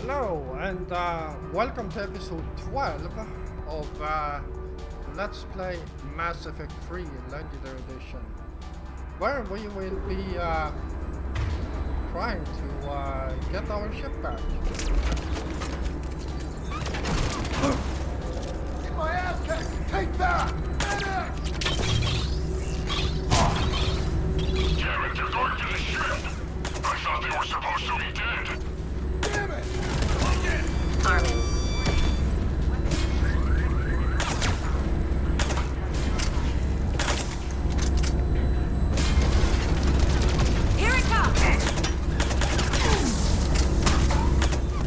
Hello, and welcome to episode 12 of Let's Play Mass Effect 3 Legendary Edition, where we will be trying to get our ship back. Get my ass kicked! Take that! Medic! Damn it, they're going to the ship! I thought they were supposed to be dead! Damn it! Army. Here it comes!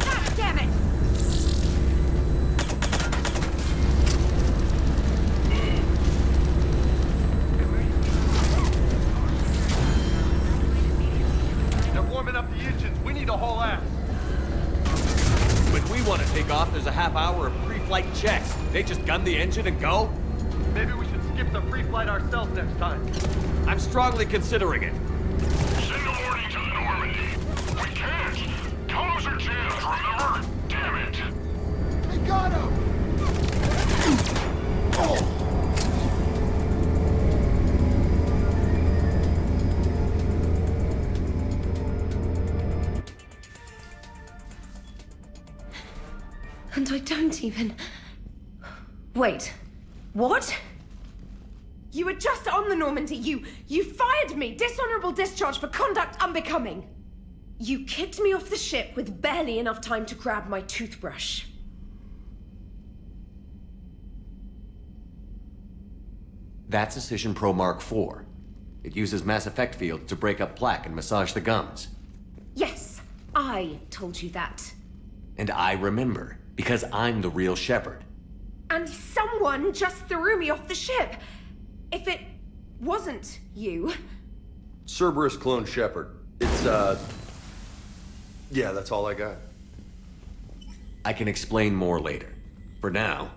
God damn it! They're warming up the engines. We need a whole ass. When we want to take off, there's a half hour of pre-flight checks. They just gun the engine and go? Maybe we should skip the free flight ourselves next time. I'm strongly considering it. Send a warning to the Normandy! We can't! Combs are jammed, remember? Damn it! They got him! And I don't even... Wait. What? You were just on the Normandy. You fired me. Dishonorable discharge for conduct unbecoming. You kicked me off the ship with barely enough time to grab my toothbrush. That's Cision Pro Mark IV. It uses mass effect fields to break up plaque and massage the gums. Yes, I told you that. And I remember, because I'm the real Shepard. And someone just threw me off the ship. If it wasn't you... Cerberus clone Shepard. It's, yeah, that's all I got. I can explain more later. For now...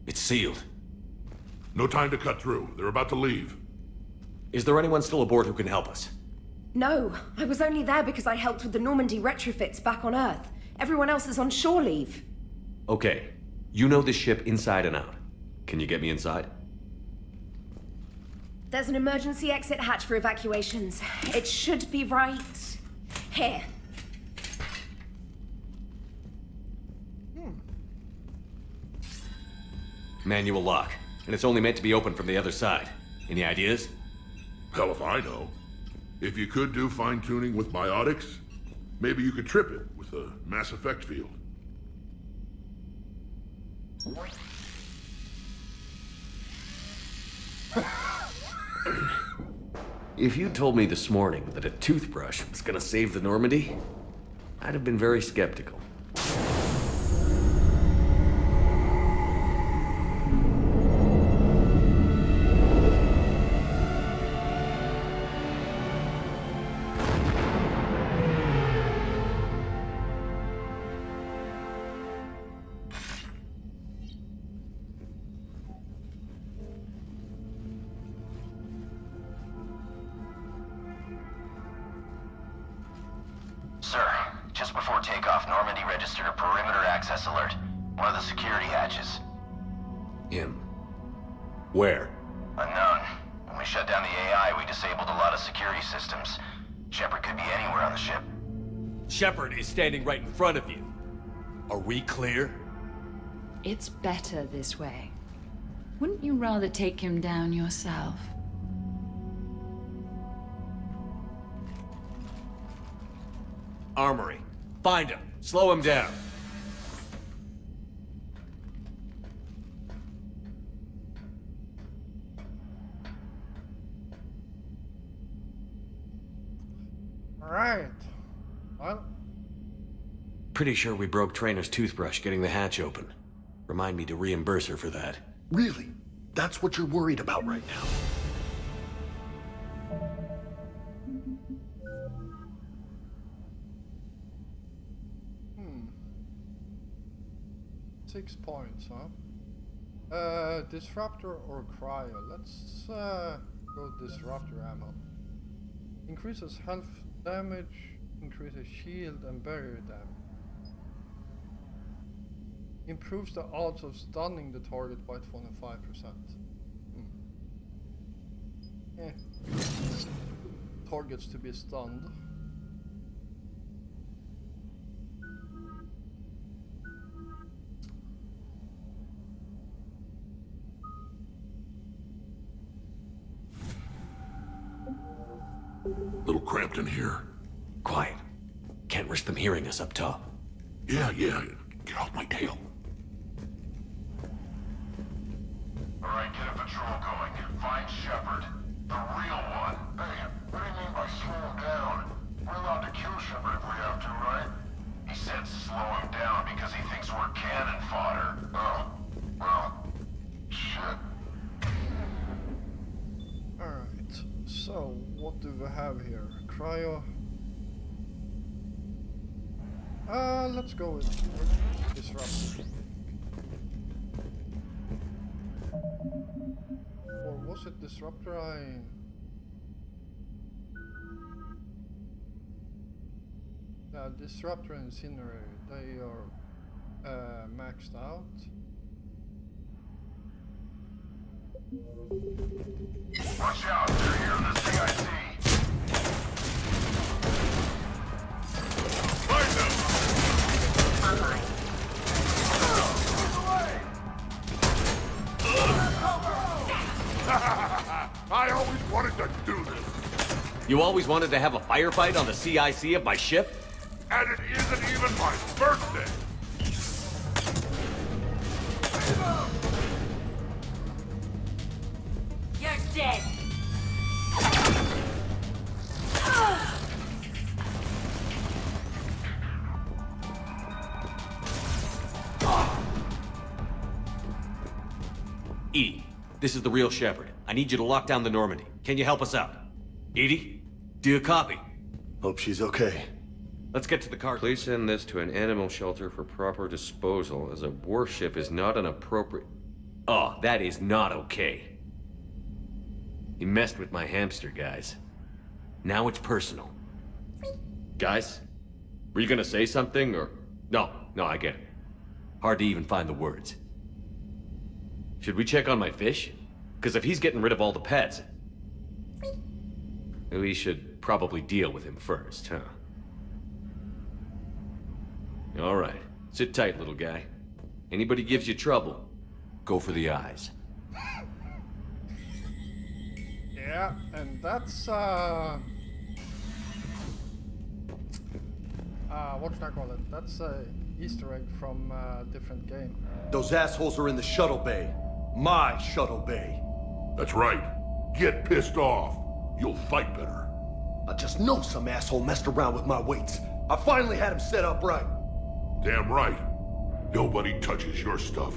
It's sealed. No time to cut through. They're about to leave. Is there anyone still aboard who can help us? No, I was only there because I helped with the Normandy retrofits back on Earth. Everyone else is on shore leave. Okay. You know this ship inside and out. Can you get me inside? There's an emergency exit hatch for evacuations. It should be right here. Manual lock. And it's only meant to be opened from the other side. Any ideas? Hell if I know. If you could do fine-tuning with biotics, maybe you could trip it with a Mass Effect field. If you told me this morning that a toothbrush was gonna save the Normandy, I'd have been very skeptical. Sir, just before takeoff, Normandy registered a perimeter access alert. One of the security hatches. Him. Where? Unknown. When we shut down the AI, we disabled a lot of security systems. Shepard could be anywhere on the ship. Shepard is standing right in front of you. Are we clear? It's better this way. Wouldn't you rather take him down yourself? Armory. Find him. Slow him down. Alright. Well, Pretty sure we broke Trainer's toothbrush getting the hatch open. Remind me to reimburse her for that. Really? That's what you're worried about right now? 6 points, huh? Disruptor or cryo? Let's go disruptor ammo. Increases health damage, increases shield and barrier damage. Improves the odds of stunning the target by 25%. Targets to be stunned. Little cramped in here. Quiet. Can't risk them hearing us up top. Yeah. Get off my tail. Alright, get a patrol going. Find Shepard. The real one. Hey, what do you mean by slow him down? We're allowed to kill Shepard if we have to, right? He said slow him down because he thinks we're cannon fodder. Oh, well, shit. Alright, so what do we have here? Cryo. Let's go with Disruptor. Or was it Disruptor? Yeah, Disruptor and Incinerator, they are maxed out. Watch out, they're here in the CIC. Find them! Online. I always wanted to do this. You always wanted to have a firefight on the CIC of my ship? And it isn't even my birthday. You're dead. EDI, this is the real Shepard. I need you to lock down the Normandy. Can you help us out? EDI, do you copy? Hope she's okay. Let's get to the car. Please send this to an animal shelter for proper disposal, as a warship is not an appropriate... Oh, that is not okay. You messed with my hamster, guys. Now it's personal. Guys? Were you gonna say something, or... No, I get it. Hard to even find the words. Should we check on my fish? Because if he's getting rid of all the pets... we should probably deal with him first, huh? All right. Sit tight, little guy. Anybody gives you trouble, go for the eyes. Yeah, and that's what should I call it? That's a Easter egg from a different game. Those assholes are in the shuttle bay. My shuttle bay. That's right. Get pissed off. You'll fight better. I just know some asshole messed around with my weights. I finally had him set up right. Damn right. Nobody touches your stuff.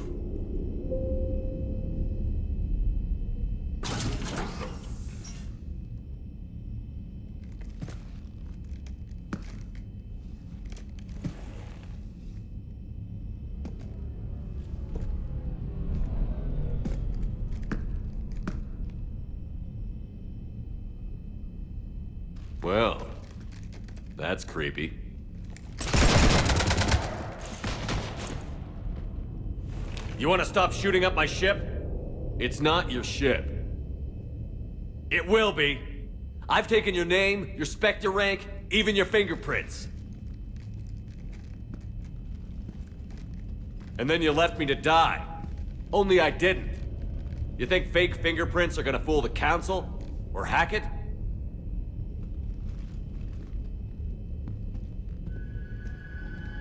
Well, that's creepy. You want to stop shooting up my ship? It's not your ship. It will be. I've taken your name, your Spectre rank, even your fingerprints. And then you left me to die. Only I didn't. You think fake fingerprints are gonna fool the Council? Or hack it?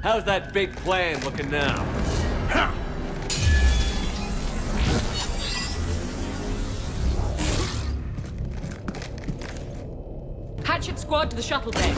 How's that big plan looking now? Hatchet squad to the shuttle bay.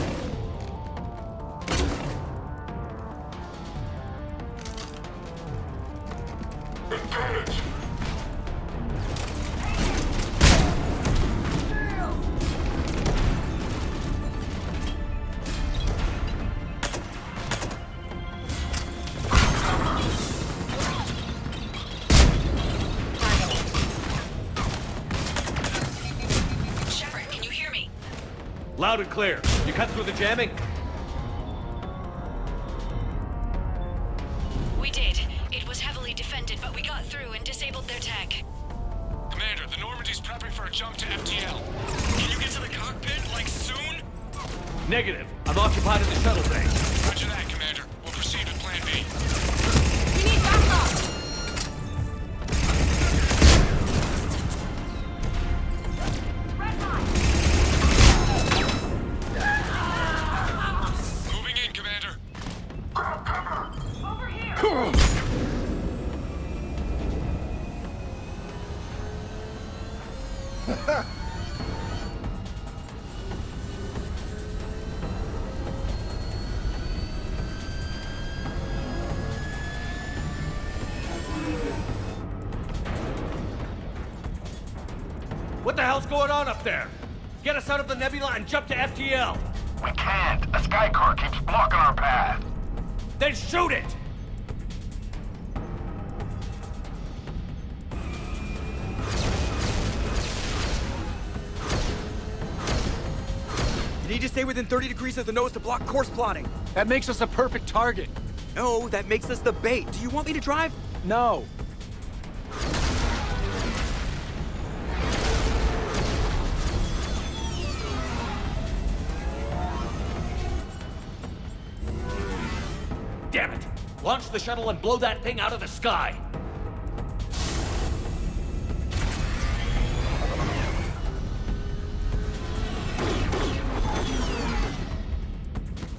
Loud and clear. You cut through the jamming? We did. It was heavily defended, but we got through and disabled their tech. Commander, the Normandy's prepping for a jump to FTL. Can you get to the cockpit, like, soon? Negative. I'm occupied in the shuttle bay. Roger that, Commander. We'll proceed with Plan B. We need backup! Moving in, Commander. Over here! What the hell's going on up there? Get us out of the nebula and jump to FTL. We can't. A sky car keeps blocking our path. Then shoot it! You need to stay within 30 degrees of the nose to block course plotting. That makes us a perfect target. No, that makes us the bait. Do you want me to drive? No. Damn it! Launch the shuttle and blow that thing out of the sky!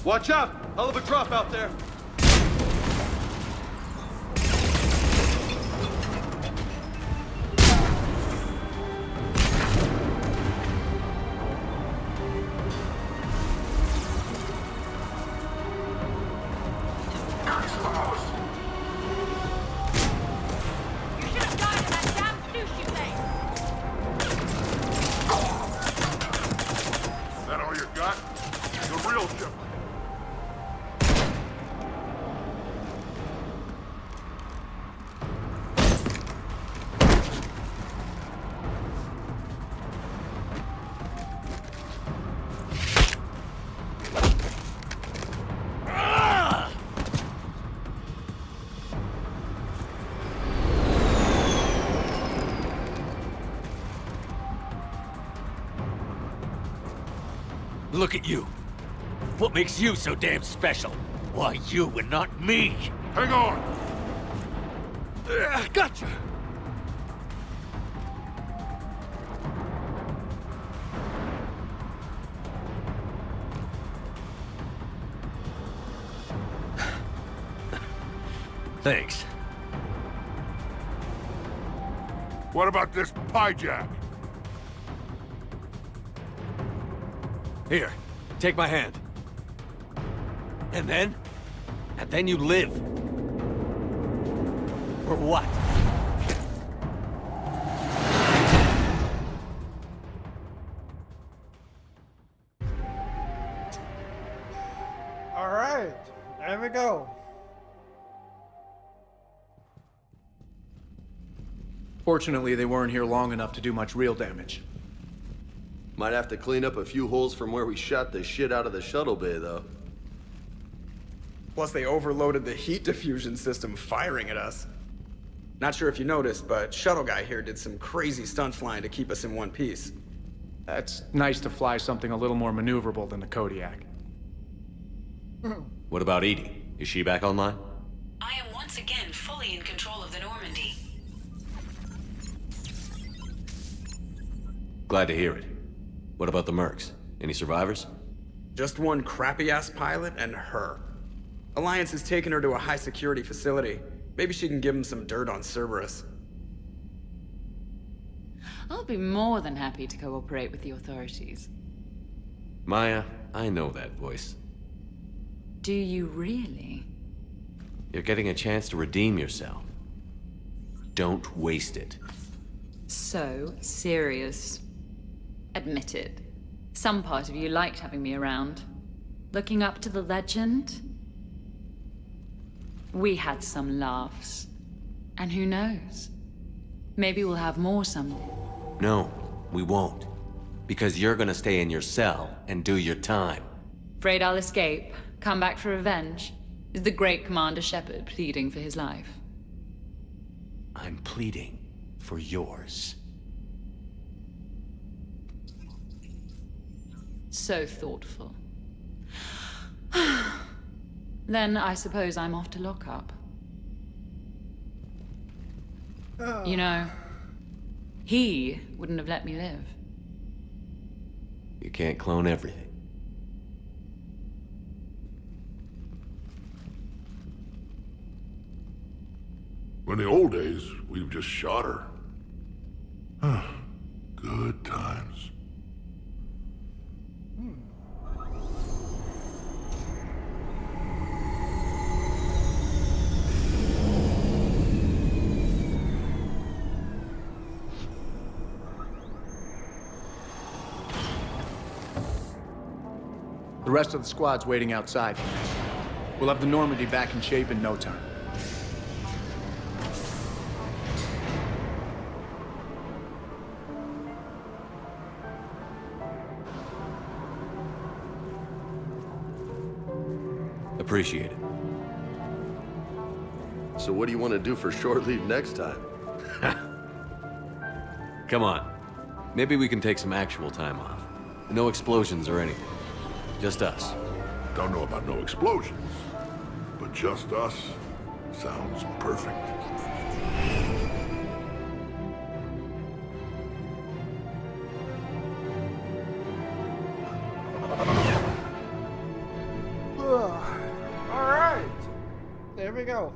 Watch out! Hell of a drop out there. That all you got? The real ship. Look at you. What makes you so damn special? Why you and not me? Hang on! Gotcha! Thanks. What about this pie jack? Here, take my hand. And then? And then you live. Or what? All right, there we go. Fortunately, they weren't here long enough to do much real damage. Might have to clean up a few holes from where we shot the shit out of the shuttle bay, though. Plus, they overloaded the heat diffusion system firing at us. Not sure if you noticed, but Shuttle Guy here did some crazy stunt flying to keep us in one piece. It's nice to fly something a little more maneuverable than the Kodiak. What about Edie? Is she back online? I am once again fully in control of the Normandy. Glad to hear it. What about the Mercs? Any survivors? Just one crappy-ass pilot and her. Alliance has taken her to a high-security facility. Maybe she can give him some dirt on Cerberus. I'll be more than happy to cooperate with the authorities. Maya, I know that voice. Do you really? You're getting a chance to redeem yourself. Don't waste it. So serious. Admit it. Some part of you liked having me around. Looking up to the legend. We had some laughs. And who knows? Maybe we'll have more someday. No, we won't. Because you're gonna stay in your cell and do your time. Afraid I'll escape, come back for revenge? Is the great Commander Shepard pleading for his life? I'm pleading for yours. So thoughtful. Then I suppose I'm off to lock up. You know, he wouldn't have let me live. You can't clone everything. In the old days, we've just shot her. Good times. The rest of the squad's waiting outside. We'll have the Normandy back in shape in no time. Appreciate it. So what do you want to do for short leave next time? Come on. Maybe we can take some actual time off. No explosions or anything. Just us. Don't know about no explosions, but just us sounds perfect. Alright. There we go.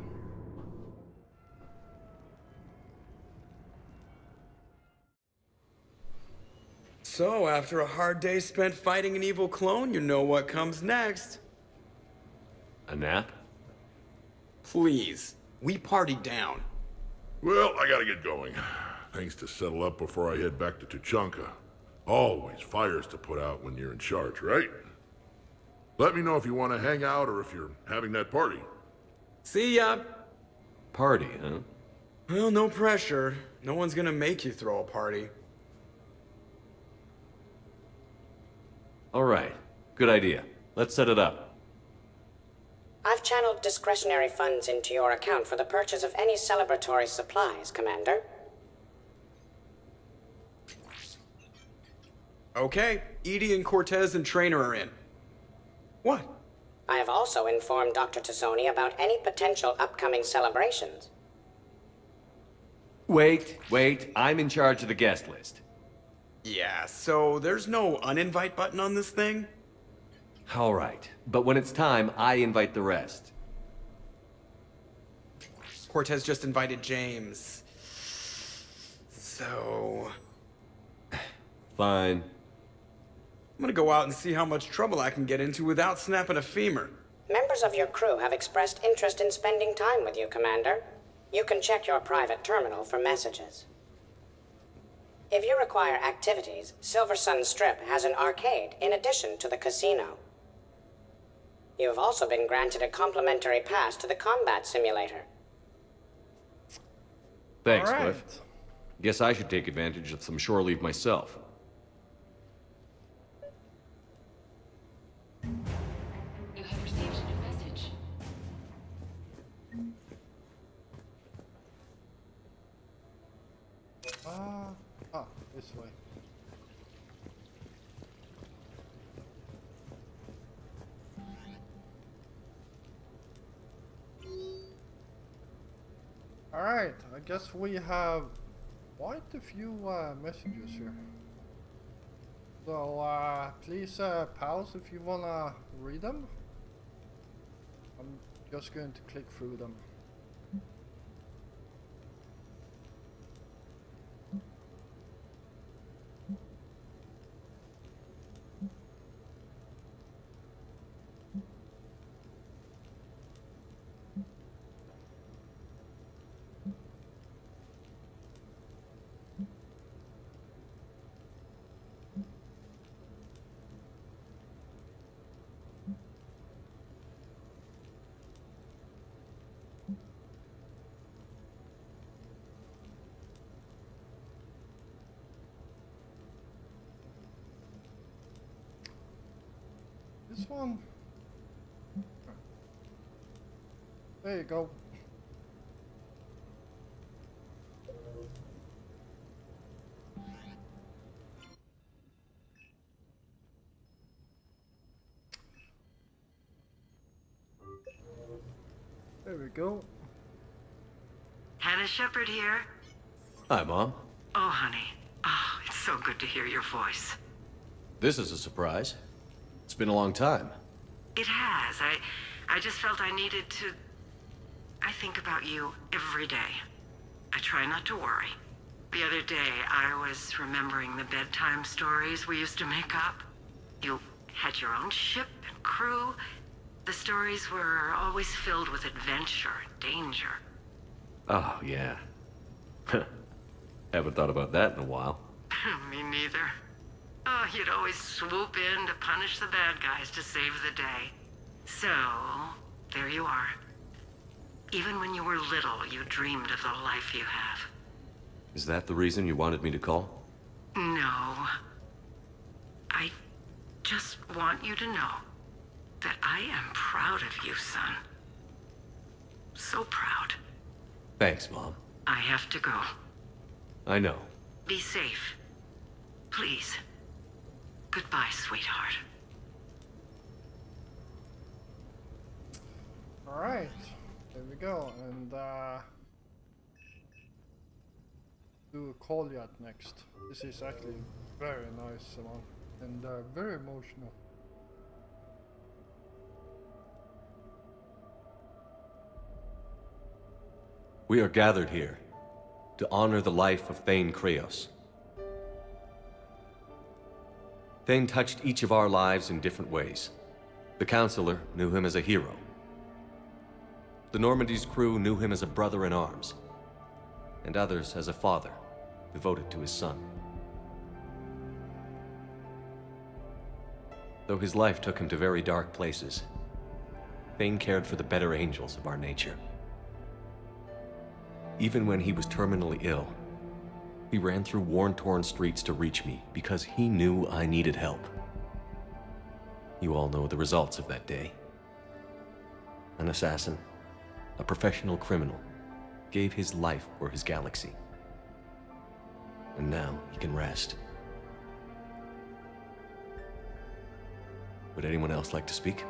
So, after a hard day spent fighting an evil clone, you know what comes next. A nap? Please. We party down. Well, I gotta get going. Things to settle up before I head back to Tuchanka. Always fires to put out when you're in charge, right? Let me know if you want to hang out or if you're having that party. See ya! Party, huh? Well, no pressure. No one's gonna make you throw a party. All right. Good idea. Let's set it up. I've channeled discretionary funds into your account for the purchase of any celebratory supplies, Commander. Okay, Edie and Cortez and Traynor are in. What? I have also informed Dr. Tassoni about any potential upcoming celebrations. Wait. I'm in charge of the guest list. Yeah, so there's no uninvite button on this thing? All right. But when it's time, I invite the rest. Cortez just invited James. So... Fine. I'm gonna go out and see how much trouble I can get into without snapping a femur. Members of your crew have expressed interest in spending time with you, Commander. You can check your private terminal for messages. If you require activities, Silver Sun Strip has an arcade in addition to the casino. You have also been granted a complimentary pass to the combat simulator. Thanks, All right. Cliff. Guess I should take advantage of some shore leave myself. You have received a new message. This way. Alright, I guess we have quite a few messages here. So please pause if you wanna read them. I'm just going to click through them. This one. There you go. There we go. Hannah Shepard here. Hi, Mom. Oh, honey. Oh, it's so good to hear your voice. This is a surprise. It's been a long time. It has. I just felt I needed to... I think about you every day. I try not to worry. The other day, I was remembering the bedtime stories we used to make up. You had your own ship and crew. The stories were always filled with adventure and danger. Oh, yeah. Haven't thought about that in a while. Me neither. Oh, you'd always swoop in to punish the bad guys to save the day. So, there you are. Even when you were little, you dreamed of the life you have. Is that the reason you wanted me to call? No. I just want you to know that I am proud of you, son. So proud. Thanks, Mom. I have to go. I know. Be safe. Please. Goodbye, sweetheart. Alright, there we go, and do Kolyat next. This is actually very nice one, and very emotional. We are gathered here to honor the life of Thane Krios. Thane touched each of our lives in different ways. The Counselor knew him as a hero. The Normandy's crew knew him as a brother in arms, and others as a father, devoted to his son. Though his life took him to very dark places, Thane cared for the better angels of our nature. Even when he was terminally ill, he ran through worn-torn streets to reach me because he knew I needed help. You all know the results of that day. An assassin, a professional criminal, gave his life for his galaxy. And now he can rest. Would anyone else like to speak?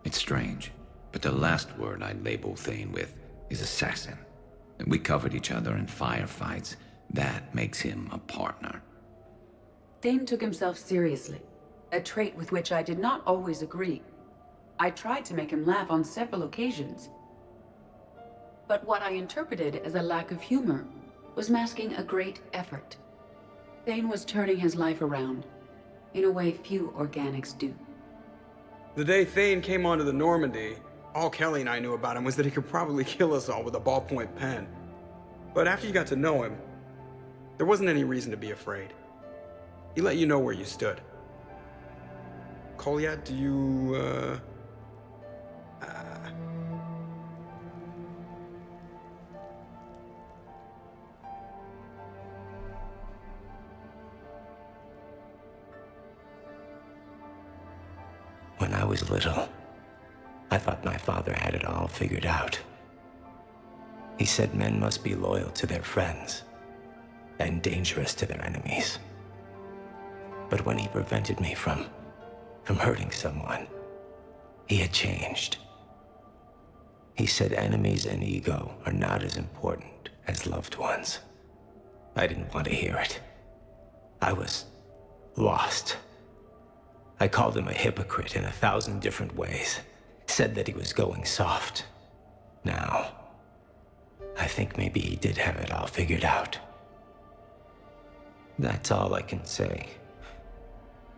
It's strange, but the last word I'd label Thane with is assassin. We covered each other in firefights. That makes him a partner. Thane took himself seriously, a trait with which I did not always agree. I tried to make him laugh on several occasions. But what I interpreted as a lack of humor was masking a great effort. Thane was turning his life around, in a way few organics do. The day Thane came onto the Normandy, all Kelly and I knew about him was that he could probably kill us all with a ballpoint pen. But after you got to know him, there wasn't any reason to be afraid. He let you know where you stood. Kolyat, do you, When I was little, I thought my father had it all figured out. He said men must be loyal to their friends and dangerous to their enemies. But when he prevented me from hurting someone, he had changed. He said enemies and ego are not as important as loved ones. I didn't want to hear it. I was lost. I called him a hypocrite in 1,000 different ways. Said that he was going soft. Now, I think maybe he did have it all figured out. That's all I can say.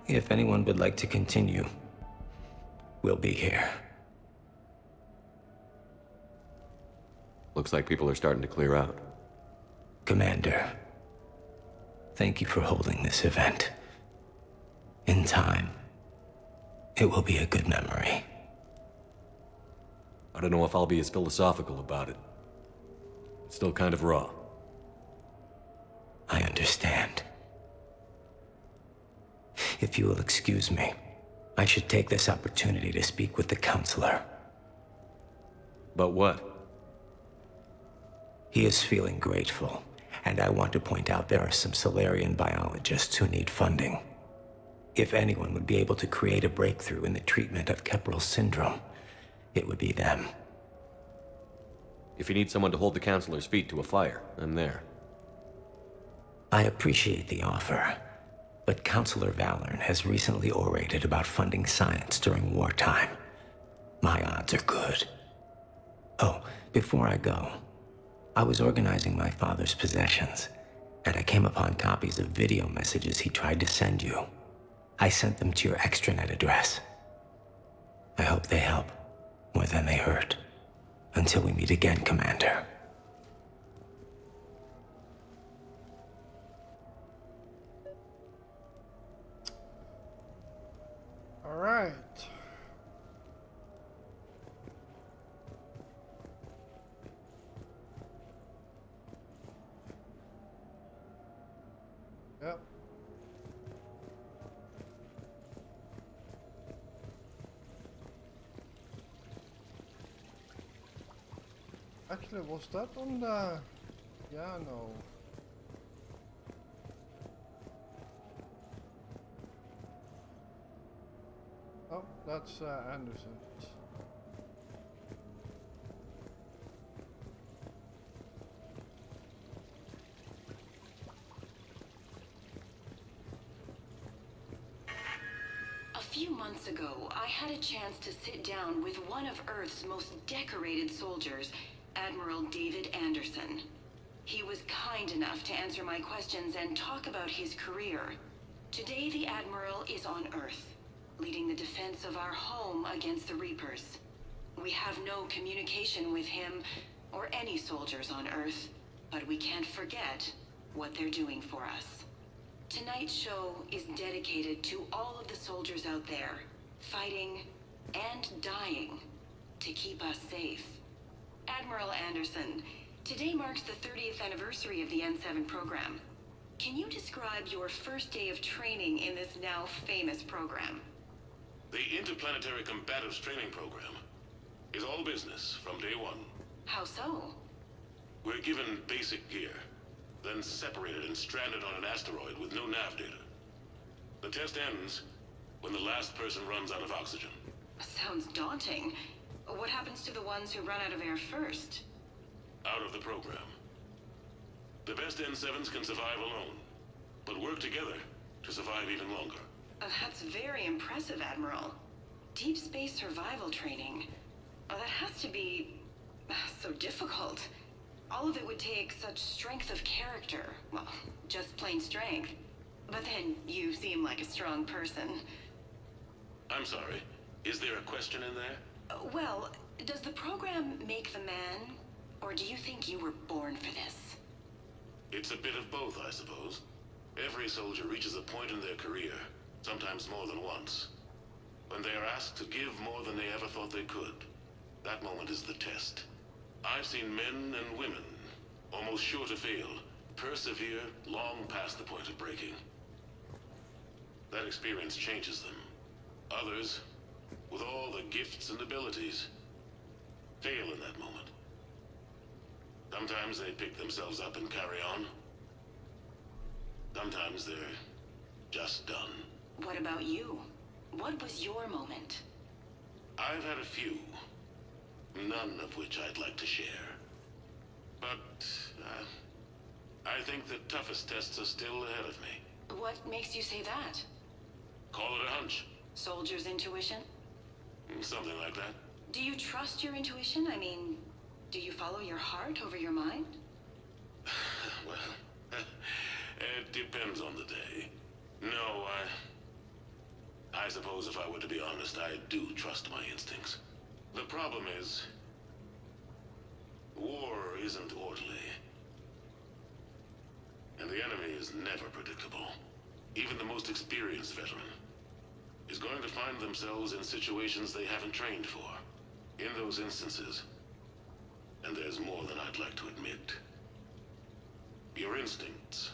If anyone would like to continue, we'll be here. Looks like people are starting to clear out. Commander, thank you for holding this event. In time, it will be a good memory. I don't know if I'll be as philosophical about it. It's still kind of raw. I understand. If you will excuse me, I should take this opportunity to speak with the counselor. But what? He is feeling grateful, and I want to point out there are some Solarian biologists who need funding. If anyone would be able to create a breakthrough in the treatment of Kepral syndrome, it would be them. If you need someone to hold the counselor's feet to a fire, I'm there. I appreciate the offer, but Counselor Valorn has recently orated about funding science during wartime. My odds are good. Oh, before I go, I was organizing my father's possessions, and I came upon copies of video messages he tried to send you. I sent them to your extranet address. I hope they help, more than they hurt. Until we meet again, Commander. All right. Yep. Actually, was that on the... Yeah, no. Oh, that's Anderson. A few months ago, I had a chance to sit down with one of Earth's most decorated soldiers, Admiral David Anderson. He was kind enough to answer my questions and talk about his career. Today, the Admiral is on Earth, leading the defense of our home against the Reapers. We have no communication with him or any soldiers on Earth, but we can't forget what they're doing for us. Tonight's show is dedicated to all of the soldiers out there, fighting and dying to keep us safe. Admiral Anderson, today marks the 30th anniversary of the N7 program. Can you describe your first day of training in this now famous program? The Interplanetary Combatives Training Program is all business from day one. How so? We're given basic gear, then separated and stranded on an asteroid with no nav data. The test ends when the last person runs out of oxygen. Sounds daunting. What happens to the ones who run out of air first? Out of the program. The best N7s can survive alone, but work together to survive even longer. That's very impressive, Admiral. Deep space survival training. That has to be so difficult. All of it would take such strength of character. Well, just plain strength. But then you seem like a strong person. I'm sorry, is there a question in there? Well, does the program make the man, or do you think you were born for this? It's a bit of both, I suppose. Every soldier reaches a point in their career, sometimes more than once, when they are asked to give more than they ever thought they could. That moment is the test. I've seen men and women, almost sure to fail, persevere long past the point of breaking. That experience changes them. Others, with all the gifts and abilities, fail in that moment. Sometimes they pick themselves up and carry on. Sometimes they're just done. What about you? What was your moment? I've had a few, none of which I'd like to share. But, I think the toughest tests are still ahead of me. What makes you say that? Call it a hunch. Soldier's intuition? Something like that. Do you trust your intuition? I mean, do you follow your heart over your mind? Well, it depends on the day. No, I suppose if I were to be honest, I do trust my instincts. The problem is, war isn't orderly. And the enemy is never predictable. Even the most experienced veteran is going to find themselves in situations they haven't trained for. In those instances, and there's more than I'd like to admit, your instincts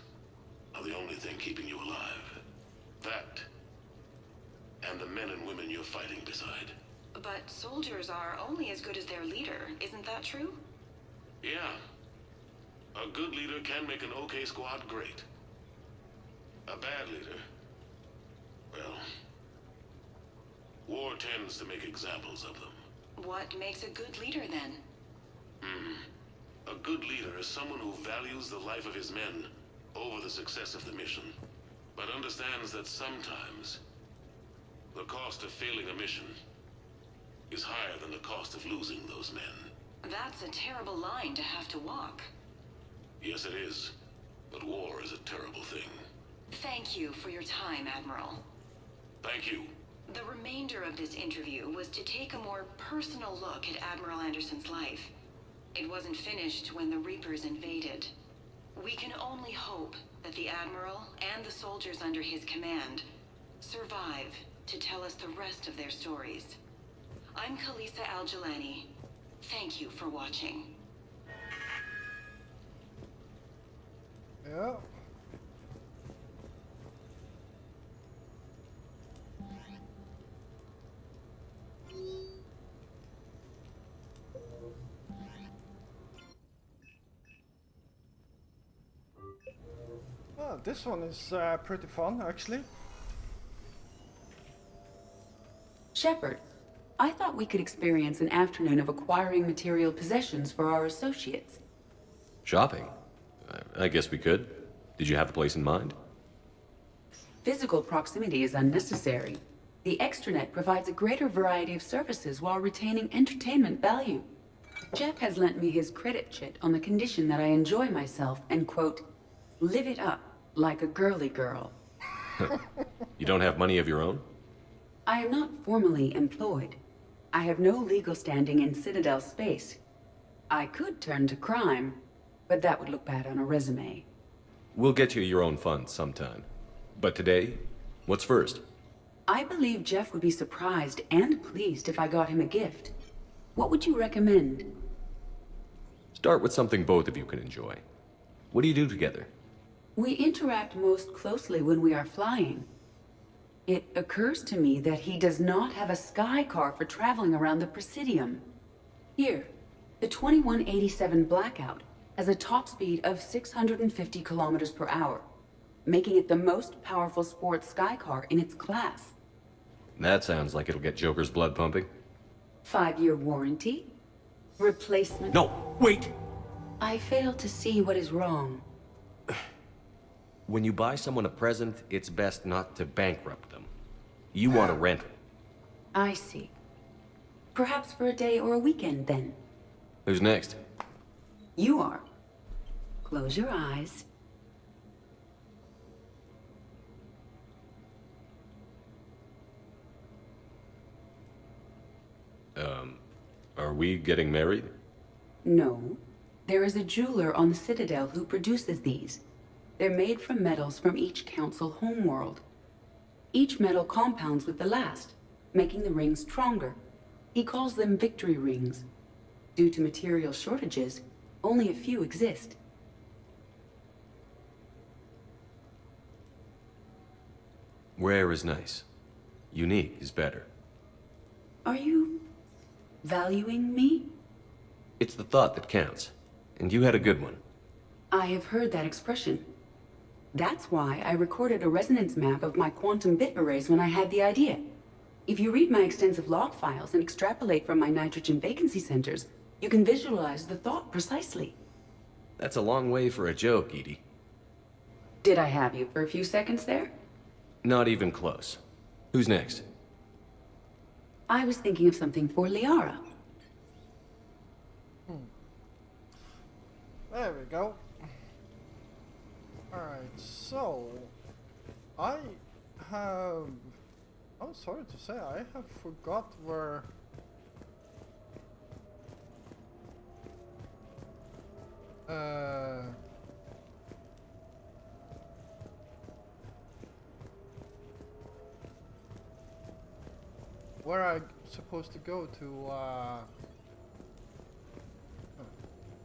thing keeping you alive. That, and the men and women you're fighting beside. But soldiers are only as good as their leader, isn't that true? Yeah. A good leader can make an okay squad great. A bad leader, well, war tends to make examples of them. What makes a good leader then? A good leader is someone who values the life of his men over the success of the mission, but understands that sometimes the cost of failing a mission is higher than the cost of losing those men. That's a terrible line to have to walk. Yes, it is. But war is a terrible thing. Thank you for your time, Admiral. Thank you. The remainder of this interview was to take a more personal look at Admiral Anderson's life. It wasn't finished when the Reapers invaded. We can only hope that the Admiral and the soldiers under his command survive to tell us the rest of their stories. I'm Khalisah Al-Jilani. Thank you for watching. Yeah. Oh, this one is pretty fun, actually. Shepard, I thought we could experience an afternoon of acquiring material possessions for our associates. Shopping? I guess we could. Did you have a place in mind? Physical proximity is unnecessary. The extranet provides a greater variety of services while retaining entertainment value. Jeff has lent me his credit chit on the condition that I enjoy myself and, quote, live it up like a girly girl. You don't have money of your own? I am not formally employed. I have no legal standing in Citadel space. I could turn to crime, but that would look bad on a resume. We'll get you your own funds sometime. But today, what's first? I believe Jeff would be surprised and pleased if I got him a gift. What would you recommend? Start with something both of you can enjoy. What do you do together? We interact most closely when we are flying. It occurs to me that he does not have a sky car for traveling around the Presidium. Here, the 2187 Blackout has a top speed of 650 kilometers per hour, making it the most powerful sports sky car in its class. That sounds like it'll get Joker's blood pumping. 5-year warranty? Replacement? No, wait! I fail to see what is wrong. When you buy someone a present, it's best not to bankrupt them. You want to rent it. I see. Perhaps for a day or a weekend, then. Who's next? You are. Close your eyes. Are we getting married? No. There is a jeweler on the Citadel who produces these. They're made from metals from each council homeworld. Each metal compounds with the last, making the rings stronger. He calls them victory rings. Due to material shortages, only a few exist. Rare is nice. Unique is better. Are you valuing me? It's the thought that counts. And you had a good one. I have heard that expression. That's why I recorded a resonance map of my quantum bit arrays when I had the idea. If you read my extensive log files and extrapolate from my nitrogen vacancy centers, you can visualize the thought precisely. That's a long way for a joke, Edie. Did I have you for a few seconds there? Not even close. Who's next? I was thinking of something for Liara. There we go. Alright, so I'm sorry to say, I have forgot where I'm supposed to go to,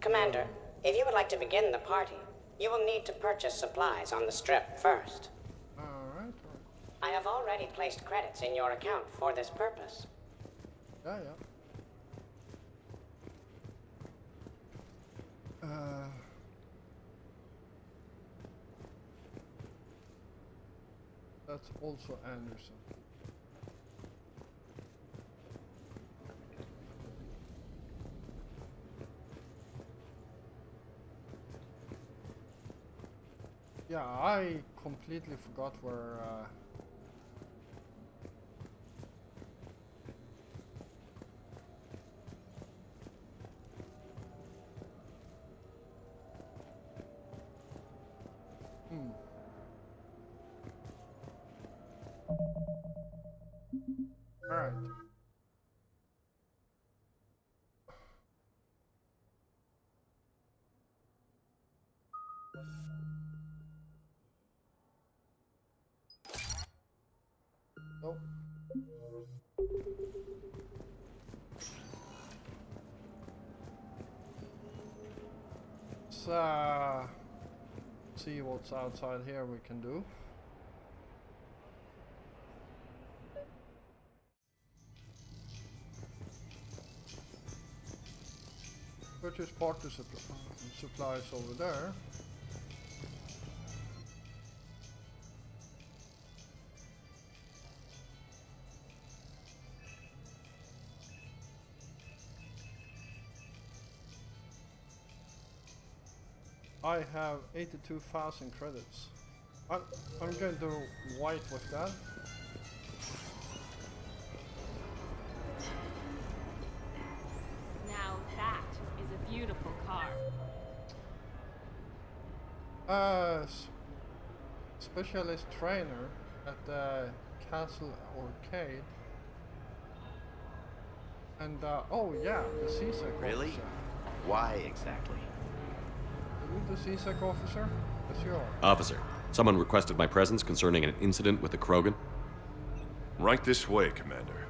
Commander, if you would like to begin the party, You will need to purchase supplies on the Strip first. Alright. I have already placed credits in your account for this purpose. Yeah. That's also Anderson. Yeah, I completely forgot where Alright. Nope. Let's see what's outside here we can do. Purchase party supplies over there. I have 82,000 credits. I'm going to white with that. Now that is a beautiful car. Specialist trainer at the Castle Arcade. And oh yeah, the CSEC Really? officer. Why exactly? Are you the CSEC officer? Yes, you are. Officer, someone requested my presence concerning an incident with the Krogan. Right this way, Commander.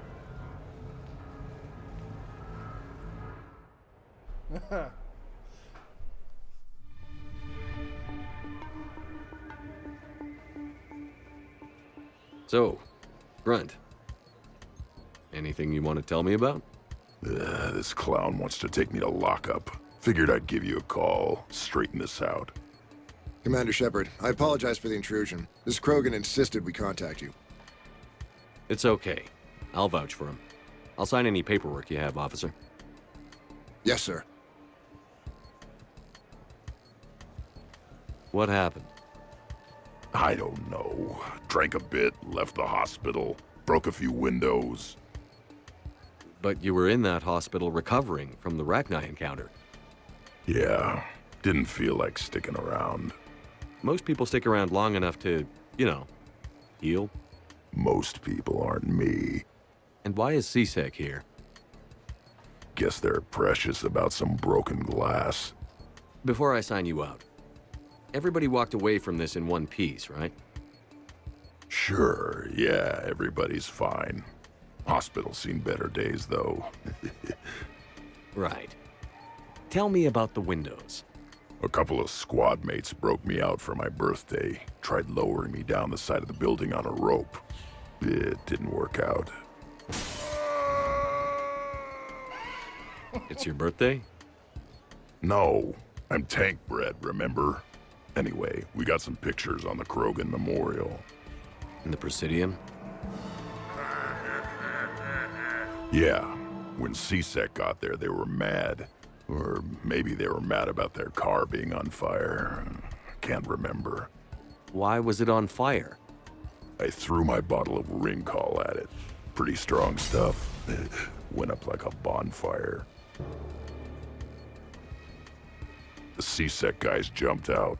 So, Grunt, anything you want to tell me about? This clown wants to take me to lockup. Figured I'd give you a call, straighten this out. Commander Shepard, I apologize for the intrusion. This Krogan insisted we contact you. It's okay. I'll vouch for him. I'll sign any paperwork you have, officer. Yes, sir. What happened? I don't know. Drank a bit, left the hospital, broke a few windows. But you were in that hospital recovering from the Rachni encounter. Yeah, didn't feel like sticking around. Most people stick around long enough to, you know, heal. Most people aren't me. And why is CSEC here? Guess they're precious about some broken glass. Before I sign you out, everybody walked away from this in one piece, right? Sure, yeah, everybody's fine. Hospital's seen better days, though. Right. Tell me about the windows. A couple of squad mates broke me out for my birthday. Tried lowering me down the side of the building on a rope. It didn't work out. It's your birthday? No, I'm tank bred, remember? Anyway, we got some pictures on the Krogan Memorial. In the Presidium? Yeah, when CSEC got there, they were mad. Or maybe they were mad about their car being on fire. Can't remember. Why was it on fire? I threw my bottle of Ringcall at it. Pretty strong stuff. Went up like a bonfire. The CSEC guys jumped out.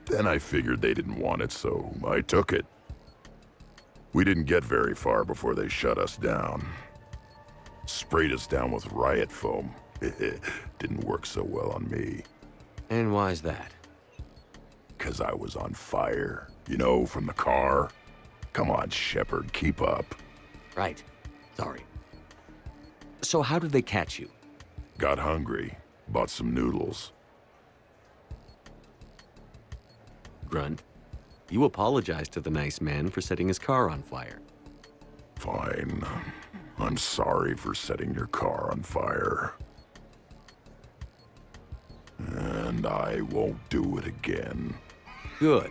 Then I figured they didn't want it, so I took it. We didn't get very far before they shut us down. Sprayed us down with riot foam. Didn't work so well on me. And why's that? 'Cause I was on fire. You know, from the car. Come on, Shepard, keep up. Right. Sorry. So how did they catch you? Got hungry. Bought some noodles. Grunt. You apologize to the nice man for setting his car on fire. Fine. I'm sorry for setting your car on fire. And I won't do it again. Good.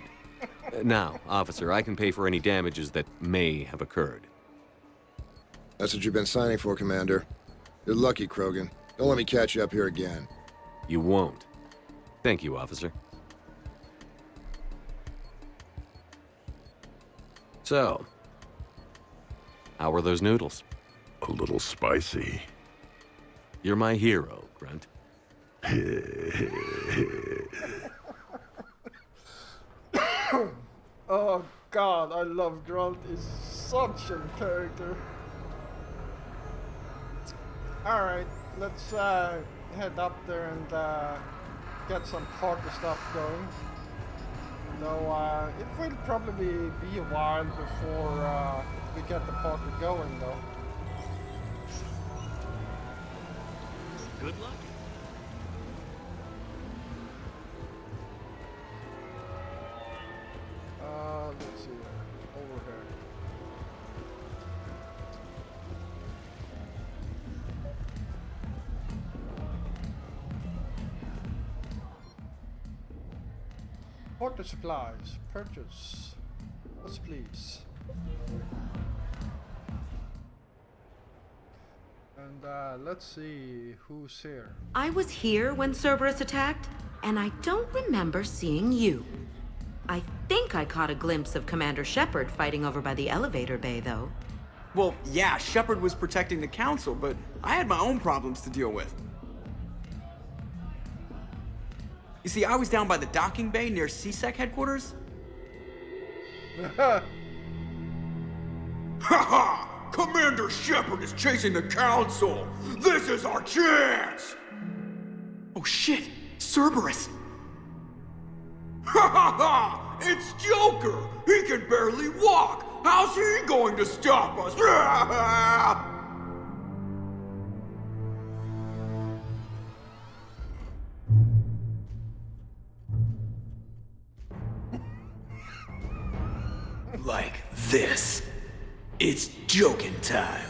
Now, officer, I can pay for any damages that may have occurred. That's what you've been signing for, Commander. You're lucky, Krogan. Don't let me catch you up here again. You won't. Thank you, officer. So, how were those noodles? A little spicy. You're my hero, Grunt. Oh God, I love Grunt. He's such a character. Alright, let's head up there and get some party stuff going. Though it will probably be a while before we get the party going though. Good luck. Let's see, over here. Order supplies, purchase. Yes, please. And let's see who's here. I was here when Cerberus attacked, and I don't remember seeing you. I think I caught a glimpse of Commander Shepard fighting over by the elevator bay, though. Well, yeah, Shepard was protecting the Council, but I had my own problems to deal with. You see, I was down by the docking bay near CSEC headquarters. Ha ha! Commander Shepard is chasing the Council! This is our chance! Oh shit! Cerberus! Ha ha ha! It's Joker! He can barely walk! How's he going to stop us? Like this. It's joking time.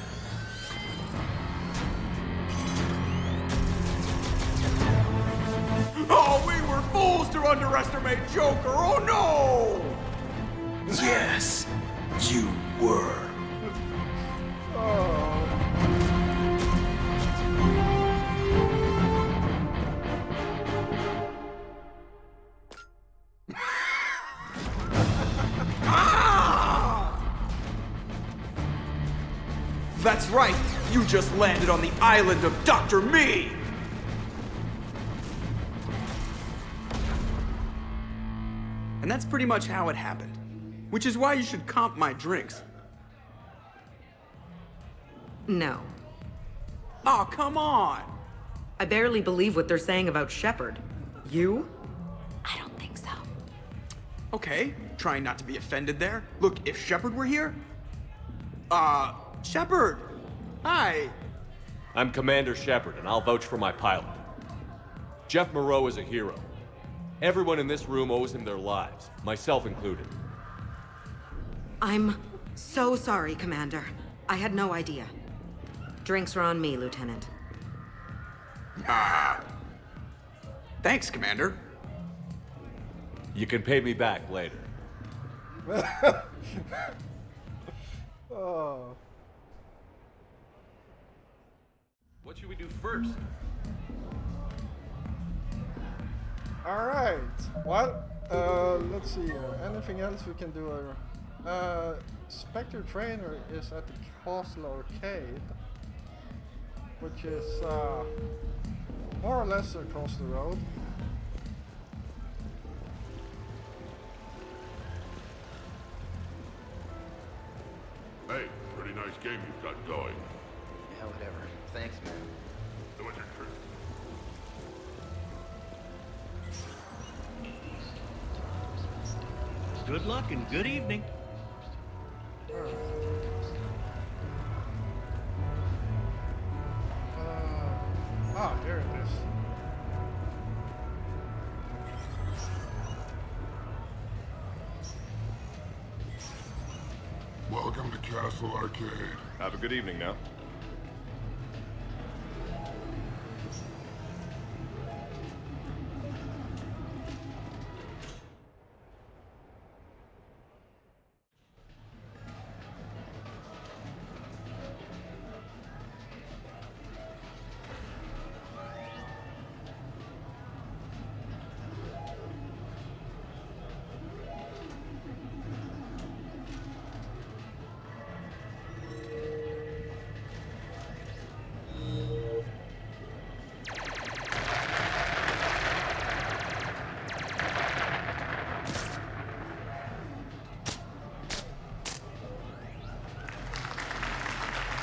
Oh, we were fools to underestimate Joker! Oh no! Yes, you were. That's right! You just landed on the island of Dr. Me! And that's pretty much how it happened. Which is why you should comp my drinks. No. Oh, come on! I barely believe what they're saying about Shepard. You? I don't think so. Okay, trying not to be offended there. Look, if Shepard were here... Shepard! Hi! I'm Commander Shepard, and I'll vouch for my pilot. Jeff Moreau is a hero. Everyone in this room owes him their lives, myself included. I'm so sorry, Commander. I had no idea. Drinks are on me, Lieutenant. Thanks, Commander. You can pay me back later. Oh. What should we do first? Alright, well, let's see here. Anything else we can do? Spectre Trainer is at the Castle Arcade, which is more or less across the road. Hey, pretty nice game you've got going. Yeah, whatever. Thanks, man. So what's your trick? Good luck and good evening. Here it is. Welcome to Castle Arcade. Have a good evening now.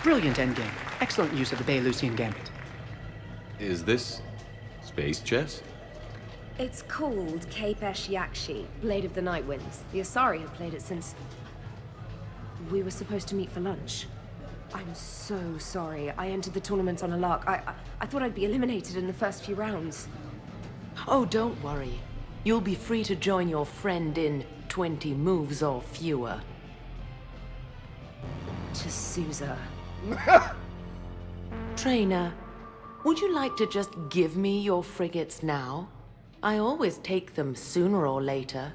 Brilliant endgame. Excellent use of the Belarusian Gambit. Is this space chess? It's called Kapesh Yakshi, Blade of the Night Winds. The Asari have played it since... we were supposed to meet for lunch. I'm so sorry. I entered the tournament on a lark. I thought I'd be eliminated in the first few rounds. Oh, don't worry. You'll be free to join your friend in 20 moves or fewer. To Sousa. Trainer, would you like to just give me your frigates now? I always take them sooner or later.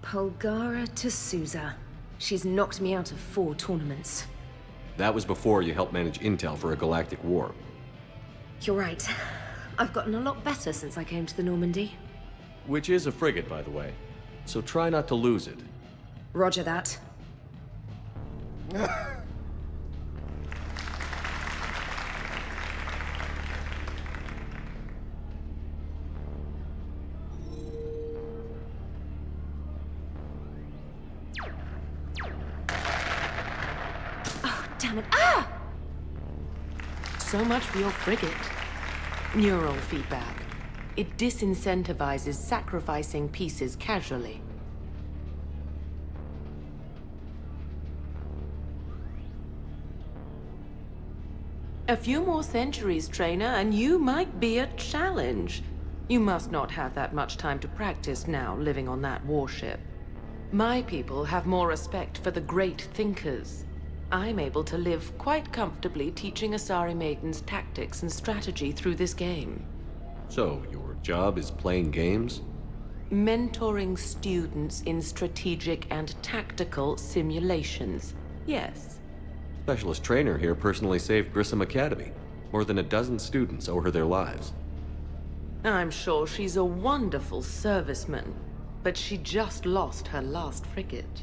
Polgara to Sousa. She's knocked me out of 4 tournaments. That was before you helped manage intel for a galactic war. You're right. I've gotten a lot better since I came to the Normandy. Which is a frigate, by the way. So try not to lose it. Roger that. Damn it. Ah! So much for your frigate. Neural feedback. It disincentivizes sacrificing pieces casually. A few more centuries, Trainer, and you might be a challenge. You must not have that much time to practice now, living on that warship. My people have more respect for the great thinkers. I'm able to live quite comfortably teaching Asari maidens tactics and strategy through this game. So, your job is playing games? Mentoring students in strategic and tactical simulations. Yes. Specialist trainer here personally saved Grissom Academy. More than a dozen students owe her their lives. I'm sure she's a wonderful serviceman, but she just lost her last frigate.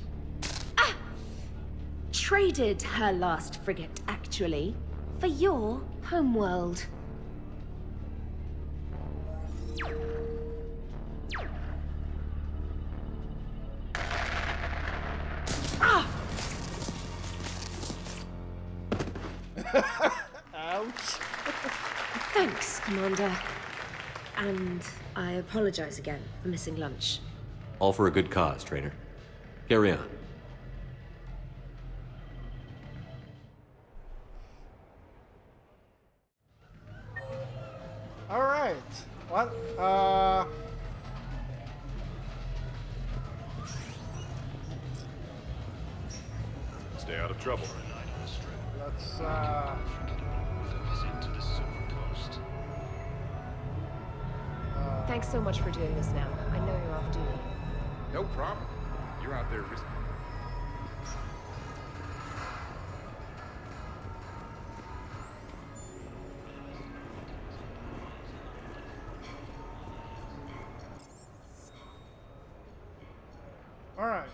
Traded her last frigate, actually, for your homeworld. Ah! Ouch. Thanks, Commander. And I apologize again for missing lunch. All for a good cause, trainer. Carry on. All right. Well, Stay out of trouble. let's Thanks so much for doing this now. I know you're off duty. No problem. You're out there risking. all right.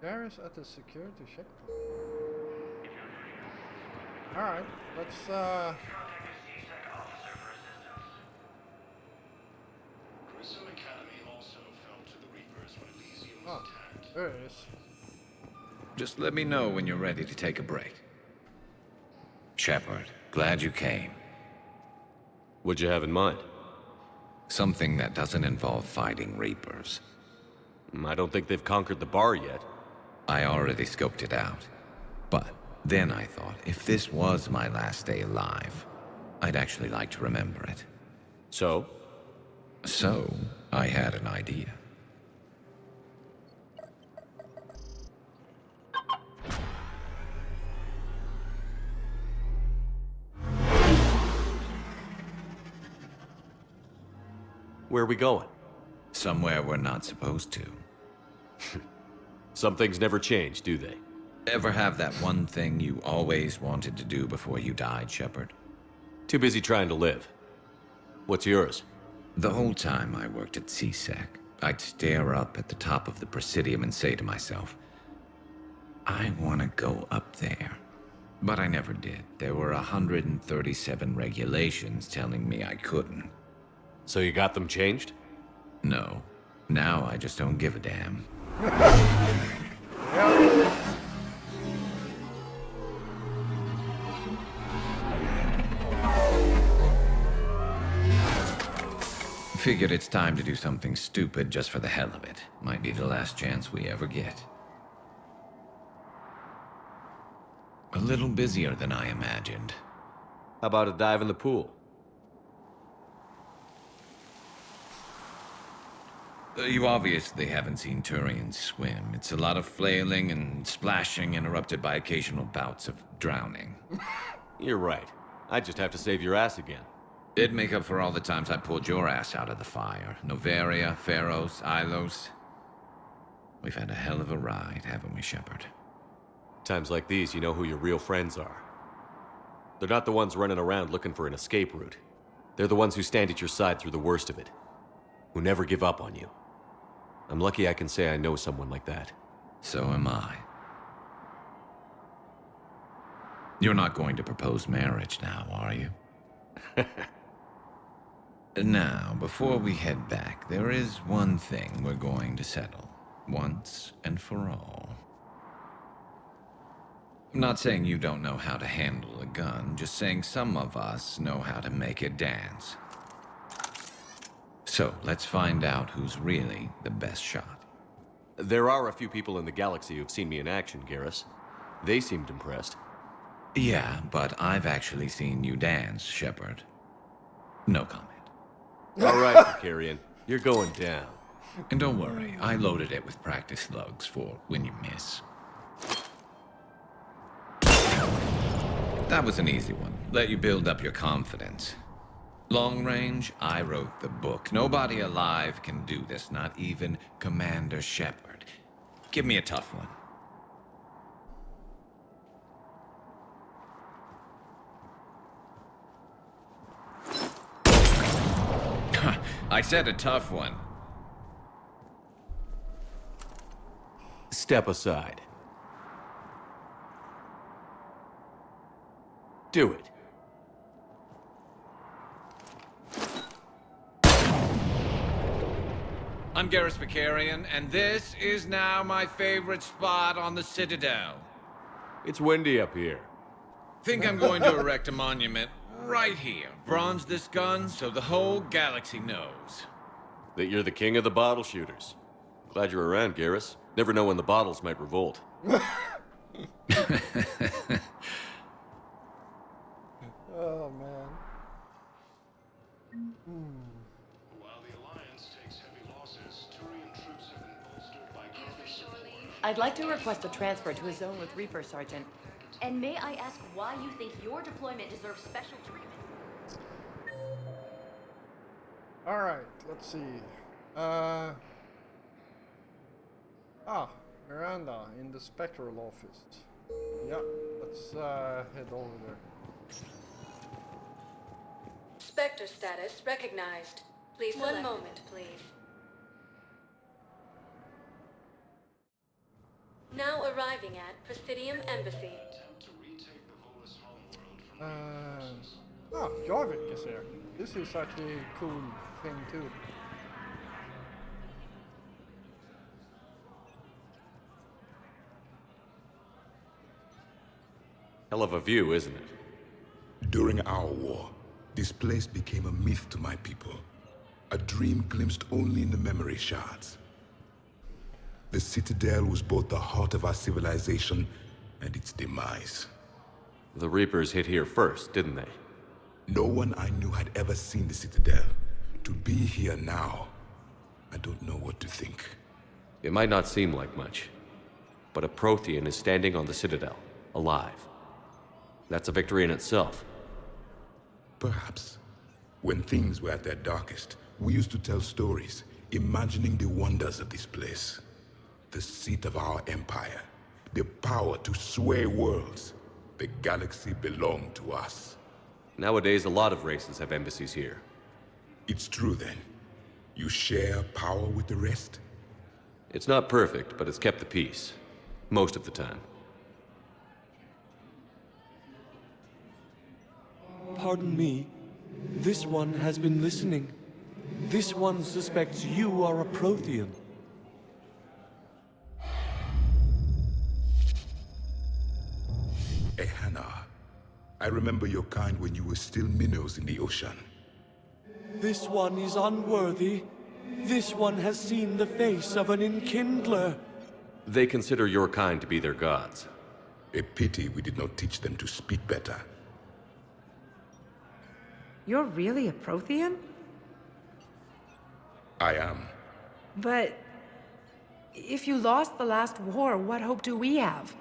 There is at the security checkpoint. All right, let's Grissom Academy also fell to the Reapers when Elysium was attacked. there it is. Just let me know when you're ready to take a break. Shepard, glad you came. What'd you have in mind? Something that doesn't involve fighting Reapers. I don't think they've conquered the bar yet. I already scoped it out. But Then I thought, if this was my last day alive, I'd actually like to remember it. So? So, I had an idea. Where are we going? Somewhere we're not supposed to. Some things never change, do they? Ever have that one thing you always wanted to do before you died, Shepard? Too busy trying to live. What's yours? The whole time I worked at CSEC, I'd stare up at the top of the Presidium and say to myself, I want to go up there. But I never did. There were 137 regulations telling me I couldn't. So you got them changed? No. Now I just don't give a damn. Figured it's time to do something stupid just for the hell of it. Might be the last chance we ever get. A little busier than I imagined. How about a dive in the pool? You obviously haven't seen Turians swim. It's a lot of flailing and splashing, interrupted by occasional bouts of drowning. You're right. I just have to save your ass again. It'd make up for all the times I pulled your ass out of the fire. Noveria, Pharos, Ilos. We've had a hell of a ride, haven't we, Shepard? Times like these, you know who your real friends are. They're not the ones running around looking for an escape route. They're the ones who stand at your side through the worst of it. Who never give up on you. I'm lucky I can say I know someone like that. So am I. You're not going to propose marriage now, are you? Now, before we head back, there is one thing we're going to settle. Once and for all. I'm not saying you don't know how to handle a gun, just saying some of us know how to make it dance. So, let's find out who's really the best shot. There are a few people in the galaxy who've seen me in action, Garrus. They seemed impressed. Yeah, but I've actually seen you dance, Shepard. No comment. All right, Vicarian. You're going down. And don't worry, I loaded it with practice slugs for when you miss. That was an easy one. Let you build up your confidence. Long range, I wrote the book. Nobody alive can do this, not even Commander Shepard. Give me a tough one. I said a tough one. Step aside. Do it. I'm Garrus Vicarian, and this is now my favorite spot on the Citadel. It's windy up here. Think I'm going to erect a monument right here. Bronze this gun so the whole galaxy knows. That you're the king of the bottle shooters. Glad you're around, Garrus. Never know when the bottles might revolt. Oh, man. While the Alliance takes heavy losses, Turian troops have been bolstered by cargo support. I'd like to request a transfer to a zone with Reaper, Sergeant. And may I ask why you think your deployment deserves special treatment? Alright, let's see. Miranda in the Spectral office. Yeah, let's head over there. Spectre status recognized. Please one moment, please. Now arriving at Presidium Embassy. Jarvik is here. This is actually a cool thing too. Hell of a view, isn't it? During our war, this place became a myth to my people. A dream glimpsed only in the memory shards. The Citadel was both the heart of our civilization and its demise. The Reapers hit here first, didn't they? No one I knew had ever seen the Citadel. To be here now, I don't know what to think. It might not seem like much, but a Prothean is standing on the Citadel, alive. That's a victory in itself. Perhaps. When things were at their darkest, we used to tell stories, imagining the wonders of this place. The seat of our empire. The power to sway worlds. The galaxy belonged to us. Nowadays, a lot of races have embassies here. It's true then. You share power with the rest? It's not perfect, but it's kept the peace. Most of the time. Pardon me. This one has been listening. This one suspects you are a Prothean. Ehana. I remember your kind when you were still minnows in the ocean. This one is unworthy. This one has seen the face of an enkindler. They consider your kind to be their gods. A pity we did not teach them to speak better. You're really a Prothean? I am. But if you lost the last war, what hope do we have?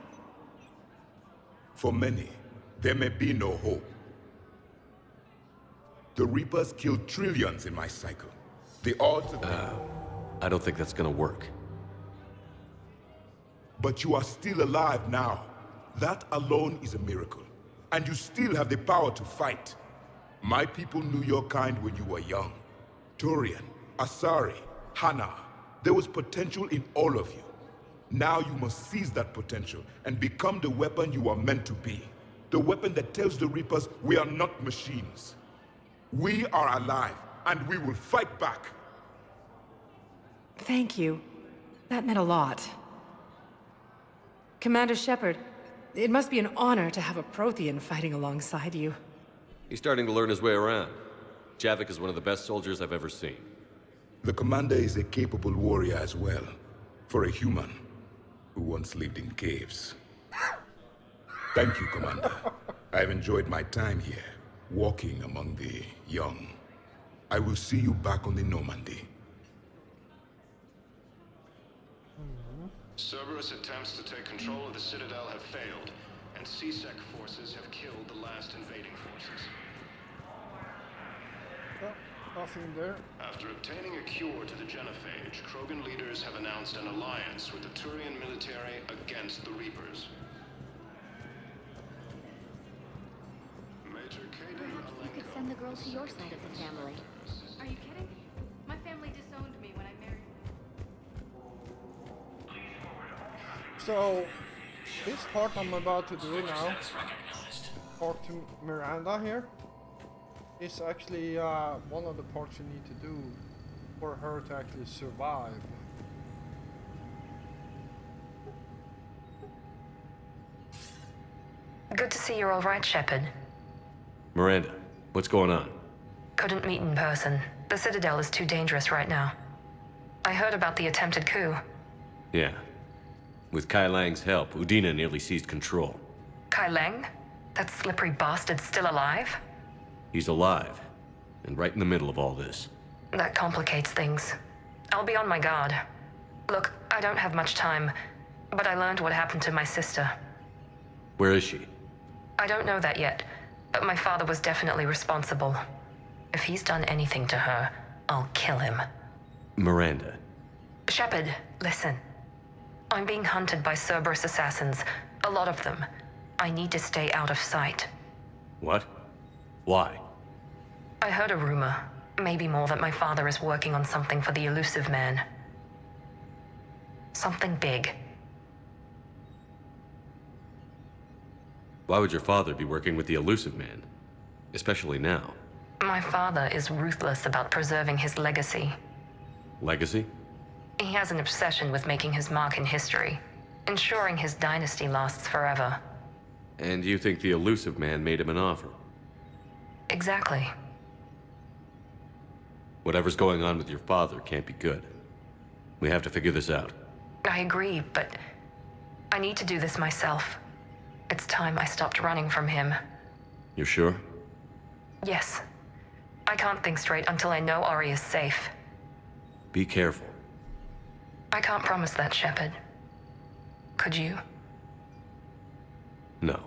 For many, there may be no hope. The Reapers killed trillions in my cycle. The odds of... I don't think that's gonna work. But you are still alive now. That alone is a miracle. And you still have the power to fight. My people knew your kind when you were young. Turian, Asari, Hana. There was potential in all of you. Now you must seize that potential and become the weapon you are meant to be. The weapon that tells the Reapers we are not machines. We are alive, and we will fight back. Thank you. That meant a lot. Commander Shepard, it must be an honor to have a Prothean fighting alongside you. He's starting to learn his way around. Javik is one of the best soldiers I've ever seen. The commander is a capable warrior as well. For a human who once lived in caves. Thank you, Commander. I've enjoyed my time here, walking among the young. I will see you back on the Normandy. Cerberus attempts to take control of the Citadel have failed, and C-Sec forces have killed the last invading forces. Nothing there. After obtaining a cure to the genophage, Krogan leaders have announced an alliance with the Turian military against the Reapers. Major Kaden You could send the girl to your side of the family. Are you kidding? My family disowned me when I married. So, this part I'm about to do now, talk to Miranda here, is actually one of the parts you need to do for her to actually survive. Good to see you're all right, Shepard. Miranda, what's going on? Couldn't meet in person. The Citadel is too dangerous right now. I heard about the attempted coup. Yeah. With Kai Lang's help, Udina nearly seized control. Kai Lang? That slippery bastard's still alive? He's alive, and right in the middle of all this. That complicates things. I'll be on my guard. Look, I don't have much time, but I learned what happened to my sister. Where is she? I don't know that yet, but my father was definitely responsible. If he's done anything to her, I'll kill him. Miranda. Shepard, listen. I'm being hunted by Cerberus assassins. A lot of them. I need to stay out of sight. What? Why? I heard a rumor, maybe more, that my father is working on something for the Elusive Man. Something big. Why would your father be working with the Elusive Man? Especially now. My father is ruthless about preserving his legacy. Legacy? He has an obsession with making his mark in history, ensuring his dynasty lasts forever. And you think the Elusive Man made him an offer? Exactly. Whatever's going on with your father can't be good. We have to figure this out. I agree, but I need to do this myself. It's time I stopped running from him. You're sure? Yes. I can't think straight until I know Ari is safe. Be careful. I can't promise that, Shepard. Could you? No.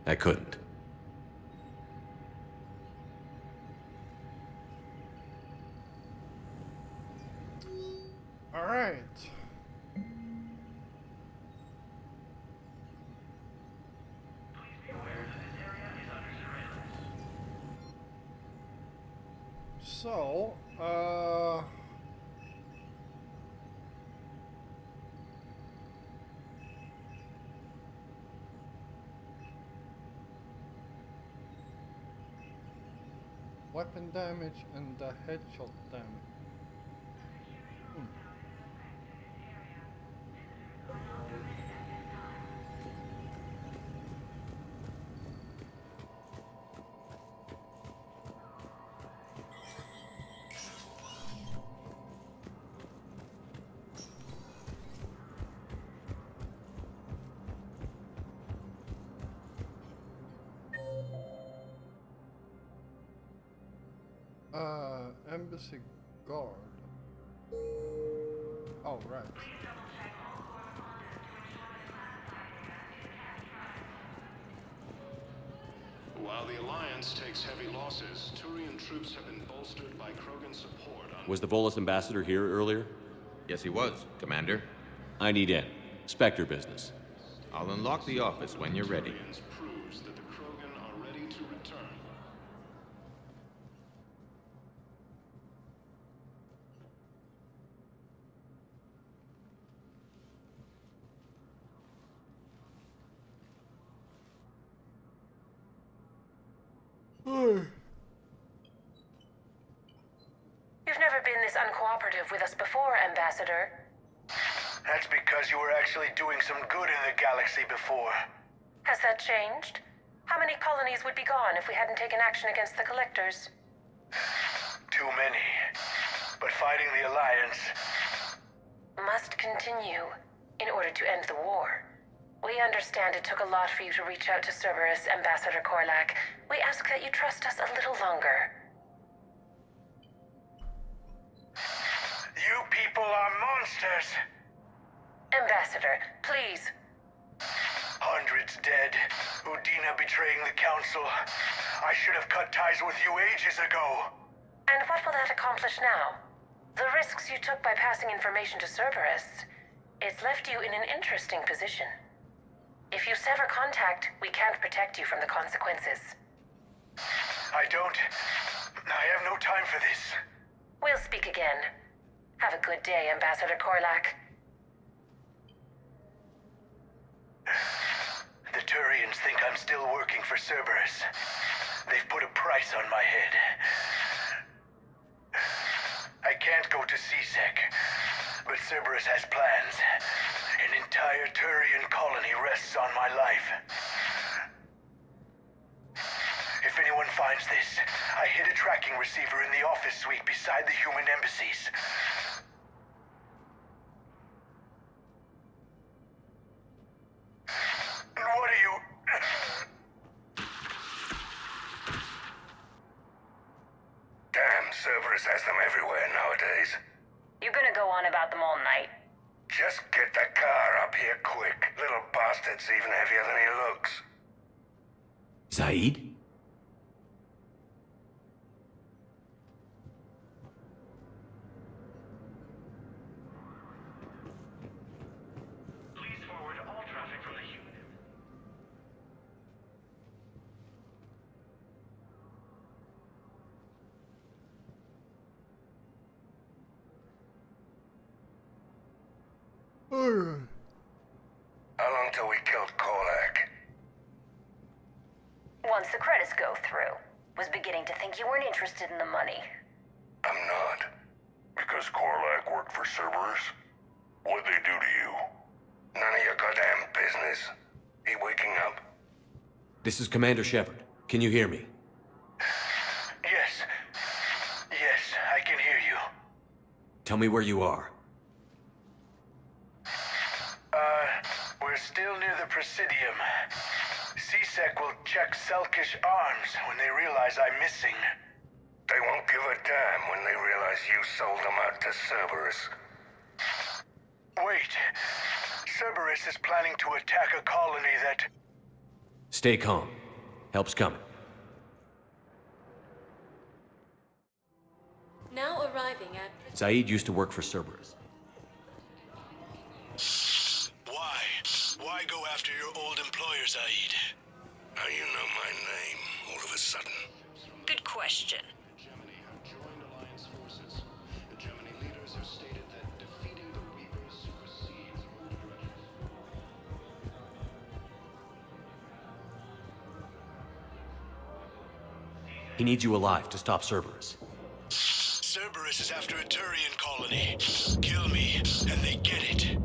I couldn't. All right. So, weapon damage and the headshot damage. Embassy guard. Oh, right. While the Alliance takes heavy losses, Turian troops have been bolstered by Krogan support on... Was the Volus ambassador here earlier? Yes, he was, Commander. I need in. Spectre business. I'll unlock the office when you're ready. proves that the Krogan are ready to return. You've never been this uncooperative with us before, Ambassador. That's because you were actually doing some good in the galaxy before. Has that changed? How many colonies would be gone if we hadn't taken action against the Collectors? Too many. But fighting the Alliance... must continue in order to end the war. We understand it took a lot for you to reach out to Cerberus, Ambassador Korlak. We ask that you trust us a little longer. You people are monsters! Ambassador, please. Hundreds dead. Udina betraying the Council. I should have cut ties with you ages ago. And what will that accomplish now? The risks you took by passing information to Cerberus. It's left you in an interesting position. If you sever contact, we can't protect you from the consequences. I have no time for this. We'll speak again. Have a good day, Ambassador Korlak. The Turians think I'm still working for Cerberus. They've put a price on my head. I can't go to CSEC, but Cerberus has plans. An entire Turian colony rests on my life. If anyone finds this, I hid a tracking receiver in the office suite beside the human embassies. What are you... Damn, Cerberus has them everywhere nowadays. You gonna go on about them all night? Just get the car up here quick. Little bastard's even heavier than he looks. Zaid? Please forward all traffic from the human. How long till we killed Korlak? Once the credits go through. Was beginning to think you weren't interested in the money. I'm not. Because Korlak worked for Cerberus? What'd they do to you? None of your goddamn business. He waking up? This is Commander Shepard. Can you hear me? Yes. Yes, I can hear you. Tell me where you are. We're still near the Presidium. CSEC will check Selkish arms when they realize I'm missing. They won't give a damn when they realize you sold them out to Cerberus. Wait. Cerberus is planning to attack a colony that... Stay calm. Help's coming. Now arriving at... Zaid used to work for Cerberus. Why? Why go after your old employer, Zaid? How you know my name all of a sudden? Good question. He needs you alive to stop Cerberus. Cerberus is after a Turian colony. Kill me, and they get it.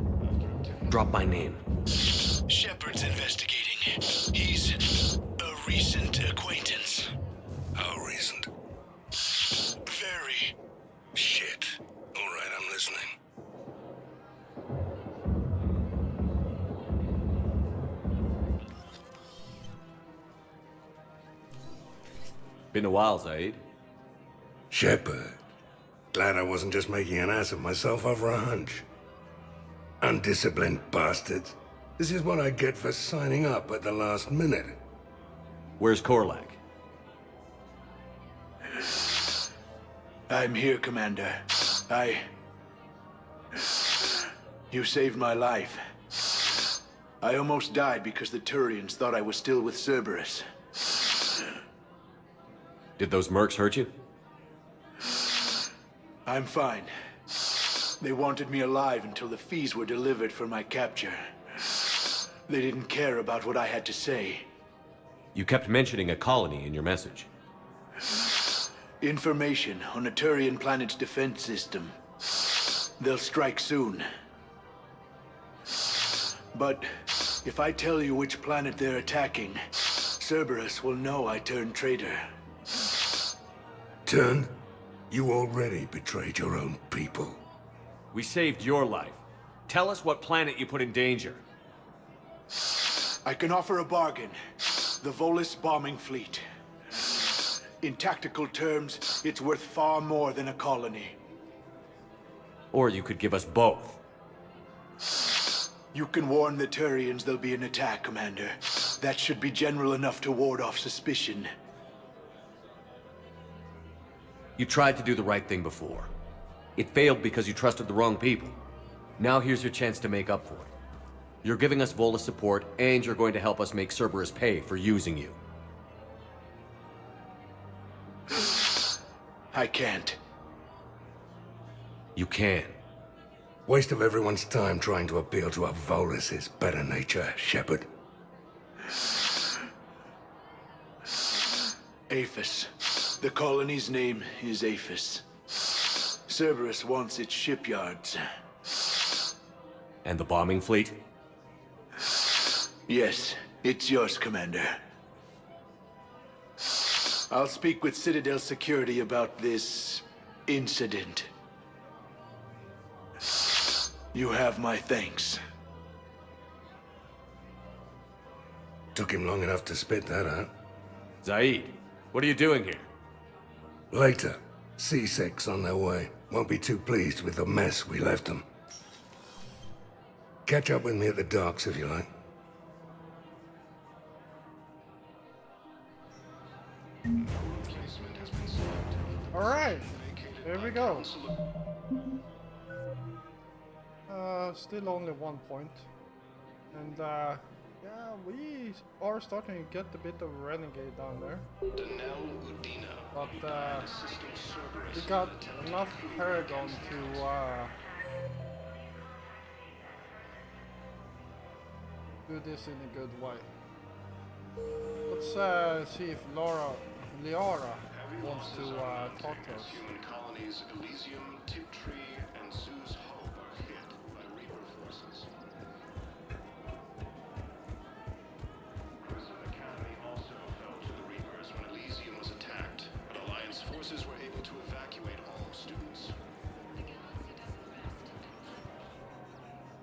Drop my name. Shepard's investigating. He's a recent acquaintance. How recent? Very. Shit. All right, I'm listening. Been a while, Zaid. Shepard. Glad I wasn't just making an ass of myself over a hunch. Undisciplined bastards. This is what I get for signing up at the last minute. Where's Korlak? I'm here, Commander. You saved my life. I almost died because the Turians thought I was still with Cerberus. Did those mercs hurt you? I'm fine. They wanted me alive until the fees were delivered for my capture. They didn't care about what I had to say. You kept mentioning a colony in your message. Information on a Turian planet's defense system. They'll strike soon. But if I tell you which planet they're attacking, Cerberus will know I turned traitor. Turned? You already betrayed your own people. We saved your life. Tell us what planet you put in danger. I can offer a bargain. The Volus bombing fleet. In tactical terms, it's worth far more than a colony. Or you could give us both. You can warn the Turians there'll be an attack, Commander. That should be general enough to ward off suspicion. You tried to do the right thing before. It failed because you trusted the wrong people. Now here's your chance to make up for it. You're giving us Volus support, and you're going to help us make Cerberus pay for using you. I can't. You can. Waste of everyone's time trying to appeal to a Volus's better nature, Shepard. Aphis. The colony's name is Aphis. Cerberus wants its shipyards. And the bombing fleet? Yes, it's yours, Commander. I'll speak with Citadel Security about this incident. You have my thanks. Took him long enough to spit that out. Zaid, what are you doing here? Later. C6's on their way. Won't be too pleased with the mess we left them. Catch up with me at the docks if you like. Alright, here we go. Still only 1 point. And yeah, we are starting to get a bit of a renegade down there. But we got enough Paragon to do this in a good way. Let's see if Liara wants to talk to us. Human colonies Elysium, Tiptree, and Sue's Hope are hit by Reaper forces. Crimson Academy also fell to the Reapers when Elysium was attacked, but Alliance forces were able to evacuate all students.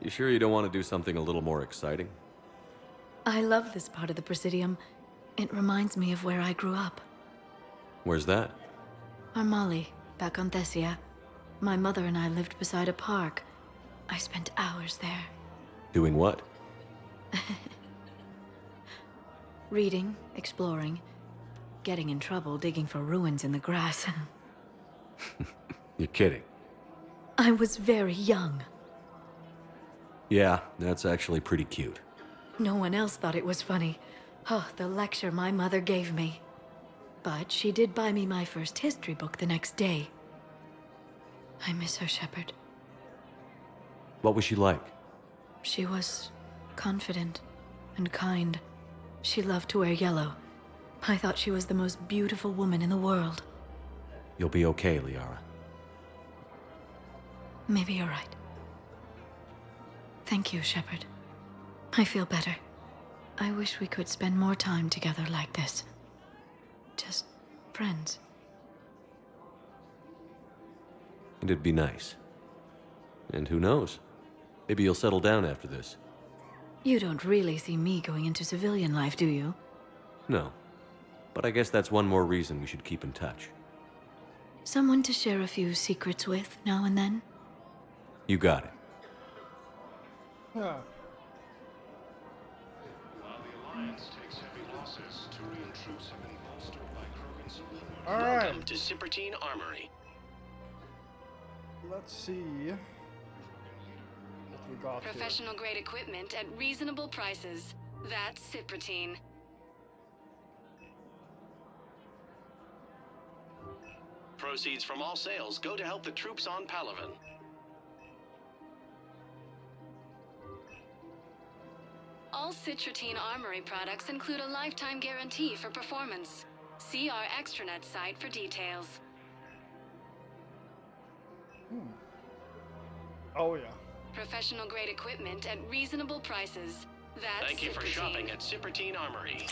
You sure you don't want to do something a little more exciting? I love this part of the Presidium. It reminds me of where I grew up. Where's that? Armali, back on Thessia. My mother and I lived beside a park. I spent hours there. Doing what? Reading, exploring, getting in trouble digging for ruins in the grass. You're kidding. I was very young. Yeah, that's actually pretty cute. No one else thought it was funny. Oh, the lecture my mother gave me. But she did buy me my first history book the next day. I miss her, Shepard. What was she like? She was confident and kind. She loved to wear yellow. I thought she was the most beautiful woman in the world. You'll be okay, Liara. Maybe you're right. Thank you, Shepard. I feel better. I wish we could spend more time together like this. Just friends. And it'd be nice. And who knows? Maybe you'll settle down after this. You don't really see me going into civilian life, do you? No. But I guess that's one more reason we should keep in touch. Someone to share a few secrets with now and then? You got it. Yeah. While the Alliance takes heavy losses, Turian troops have been bolstered by Krogan's support. All right. Welcome to Cipertine Armory. Let's see what we got here. Professional grade equipment at reasonable prices. That's Cipertine. Proceeds from all sales go to help the troops on Palaven. All Cipertine Armory products include a lifetime guarantee for performance. See our extranet site for details. Oh yeah. Professional grade equipment at reasonable prices. That's Thank you for Cipertine. shopping at Cipertine Armory.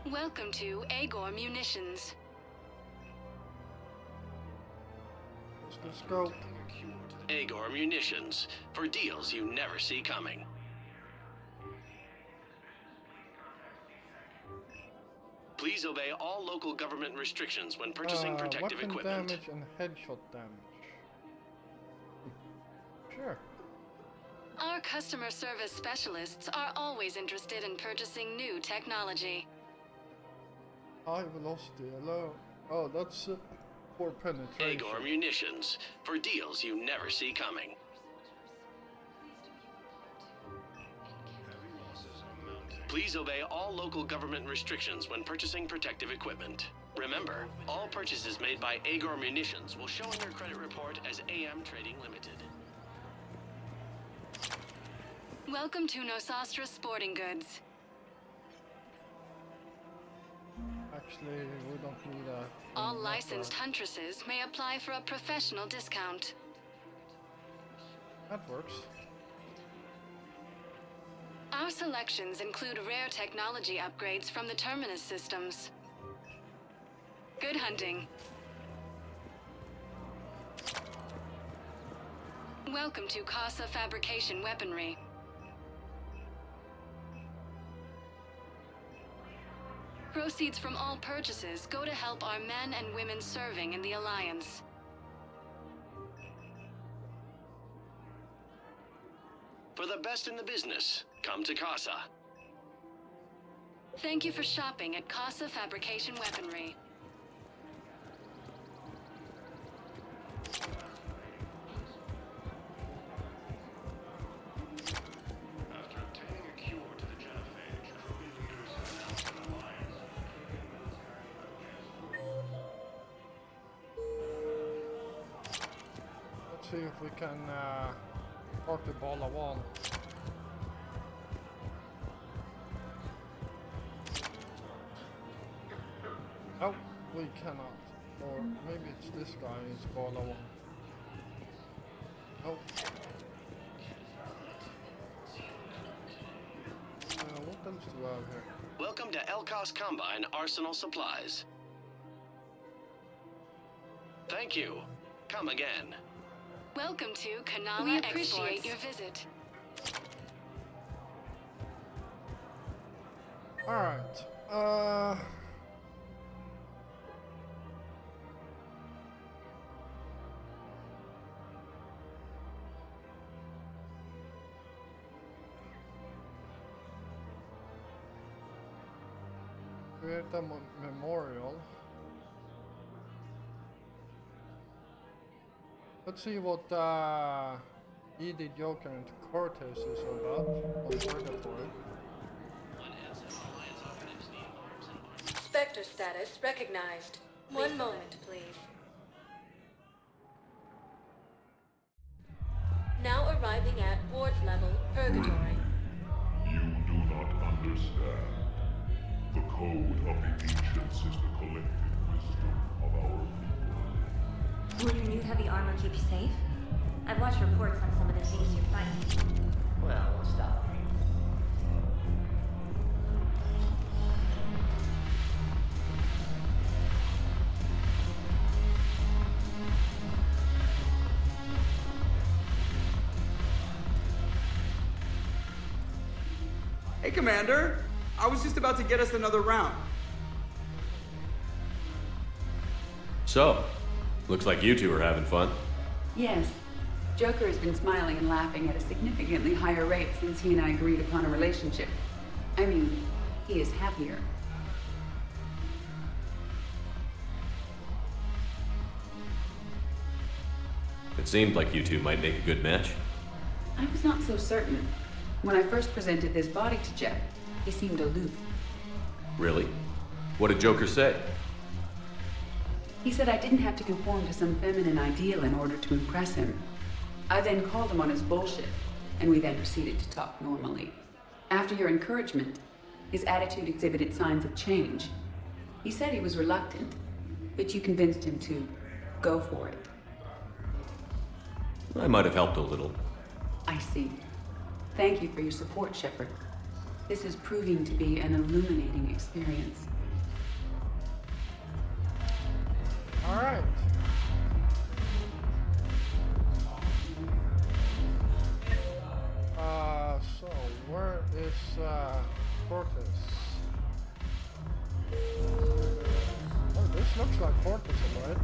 Welcome to Agor Munitions. Let's go. Agor Munitions, for deals you never see coming. Please obey all local government restrictions when purchasing protective weapon equipment. damage and headshot damage. Sure. Our customer service specialists are always interested in purchasing new technology. High velocity, hello. Oh, that's for penetration. Agor Munitions, for deals you never see coming. Please obey all local government restrictions when purchasing protective equipment. Remember, all purchases made by Agor Munitions will show in your credit report as AM Trading Limited. Welcome to Nosastra Sporting Goods. Actually, we don't need that. All licensed huntresses may apply for a professional discount. That works. Our selections include rare technology upgrades from the Terminus systems. Good hunting. Welcome to Casa Fabrication Weaponry. Proceeds from all purchases go to help our men and women serving in the Alliance. For the best in the business, come to Casa. Thank you for shopping at Casa Fabrication Weaponry. After obtaining a cure to the genophage, Krogan leaders announced an alliance. Let's see if we can talk to Bala Wall. Oh, we cannot. Or maybe it's this guy, it's Bala Wall. Oh. What else do we have here? Welcome to Elkos Combine Arsenal Supplies. Thank you. Come again. Welcome to Kanala We appreciate Exports. your visit. Alright. Create a memorial. Let's see what Edie, Joker, and Cortez is about on Purgatory. Spectre status recognized. One moment, please. Now arriving at ward level Purgatory. You do not understand. The code of the ancients is the collective wisdom of our people. Will your new heavy armor keep you safe? I've watched reports on some of the things you're fighting. Well, stop. Hey, Commander! I was just about to get us another round. So, looks like you two are having fun. Yes. Joker has been smiling and laughing at a significantly higher rate since he and I agreed upon a relationship. I mean, he is happier. It seemed like you two might make a good match. I was not so certain. When I first presented this body to Jeff, he seemed aloof. Really? What did Joker say? He said I didn't have to conform to some feminine ideal in order to impress him. I then called him on his bullshit, and we then proceeded to talk normally. After your encouragement, his attitude exhibited signs of change. He said he was reluctant, but you convinced him to go for it. I might have helped a little. I see. Thank you for your support, Shepard. This is proving to be an illuminating experience. All right. So where is Cortez? Oh, this looks like Cortez, right?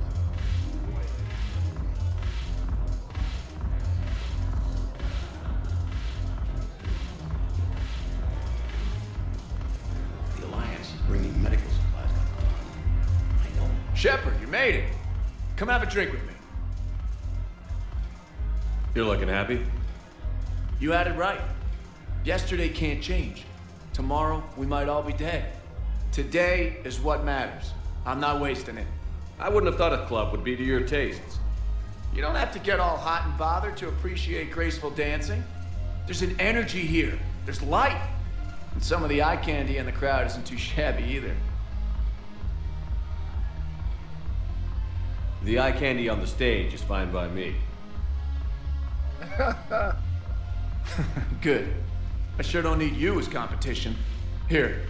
The Alliance is bringing medical supplies. I know. Shepard, you made it! Come have a drink with me. You're looking happy? You had it right. Yesterday can't change. Tomorrow, we might all be dead. Today is what matters. I'm not wasting it. I wouldn't have thought a club would be to your tastes. You don't have to get all hot and bothered to appreciate graceful dancing. There's an energy here. There's light. And some of the eye candy in the crowd isn't too shabby either. The eye candy on the stage is fine by me. Good. I sure don't need you as competition. Here.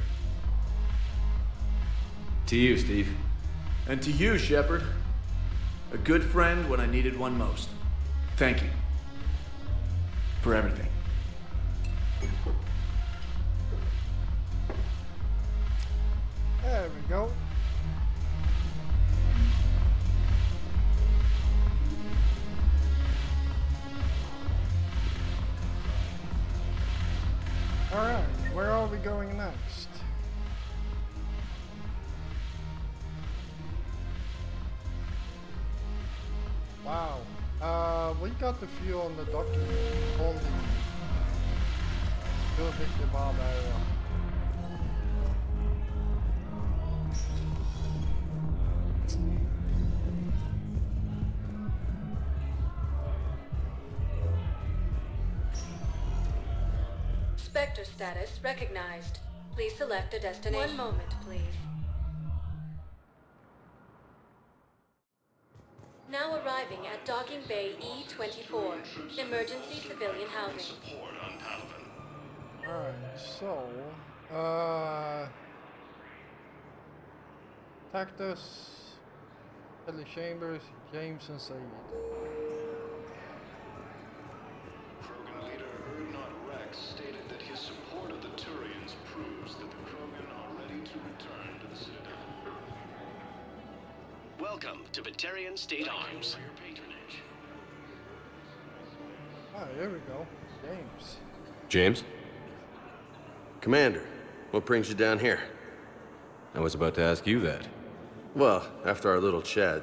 To you, Steve. And to you, Shepard. A good friend when I needed one most. Thank you. For everything. There we go. Alright, where are we going next? Wow. We got the few on the document. Holding. Do a big kebab area. Spectre status recognized. Please select a destination. One moment, please. Now arriving at Docking Bay E-24, emergency civilian housing. Alright, so... Tactus, Kelly Chambers, James and Said. Krogan leader Erdnot Rex stated that his support of the Turians proves that the Krogan Welcome to Batarian State Arms. Ah, here we go. James. James? Commander, what brings you down here? I was about to ask you that. Well, after our little chat,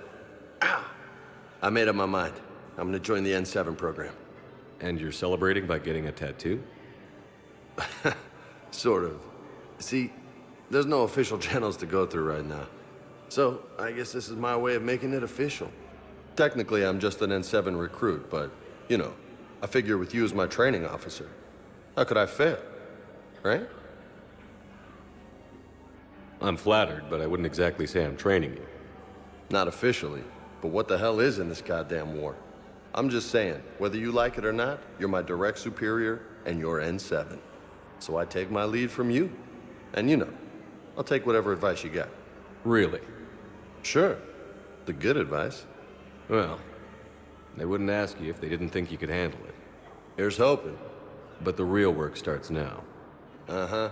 I made up my mind. I'm gonna join the N7 program. And you're celebrating by getting a tattoo? Sort of. See, there's no official channels to go through right now. So, I guess this is my way of making it official. Technically, I'm just an N7 recruit, but, you know, I figure with you as my training officer, how could I fail? Right? I'm flattered, but I wouldn't exactly say I'm training you. Not officially, but what the hell is in this goddamn war? I'm just saying, whether you like it or not, you're my direct superior, and you're N7. So I take my lead from you. And you know, I'll take whatever advice you got. Really? Sure. The good advice. Well, they wouldn't ask you if they didn't think you could handle it. Here's hoping. But the real work starts now. Uh-huh.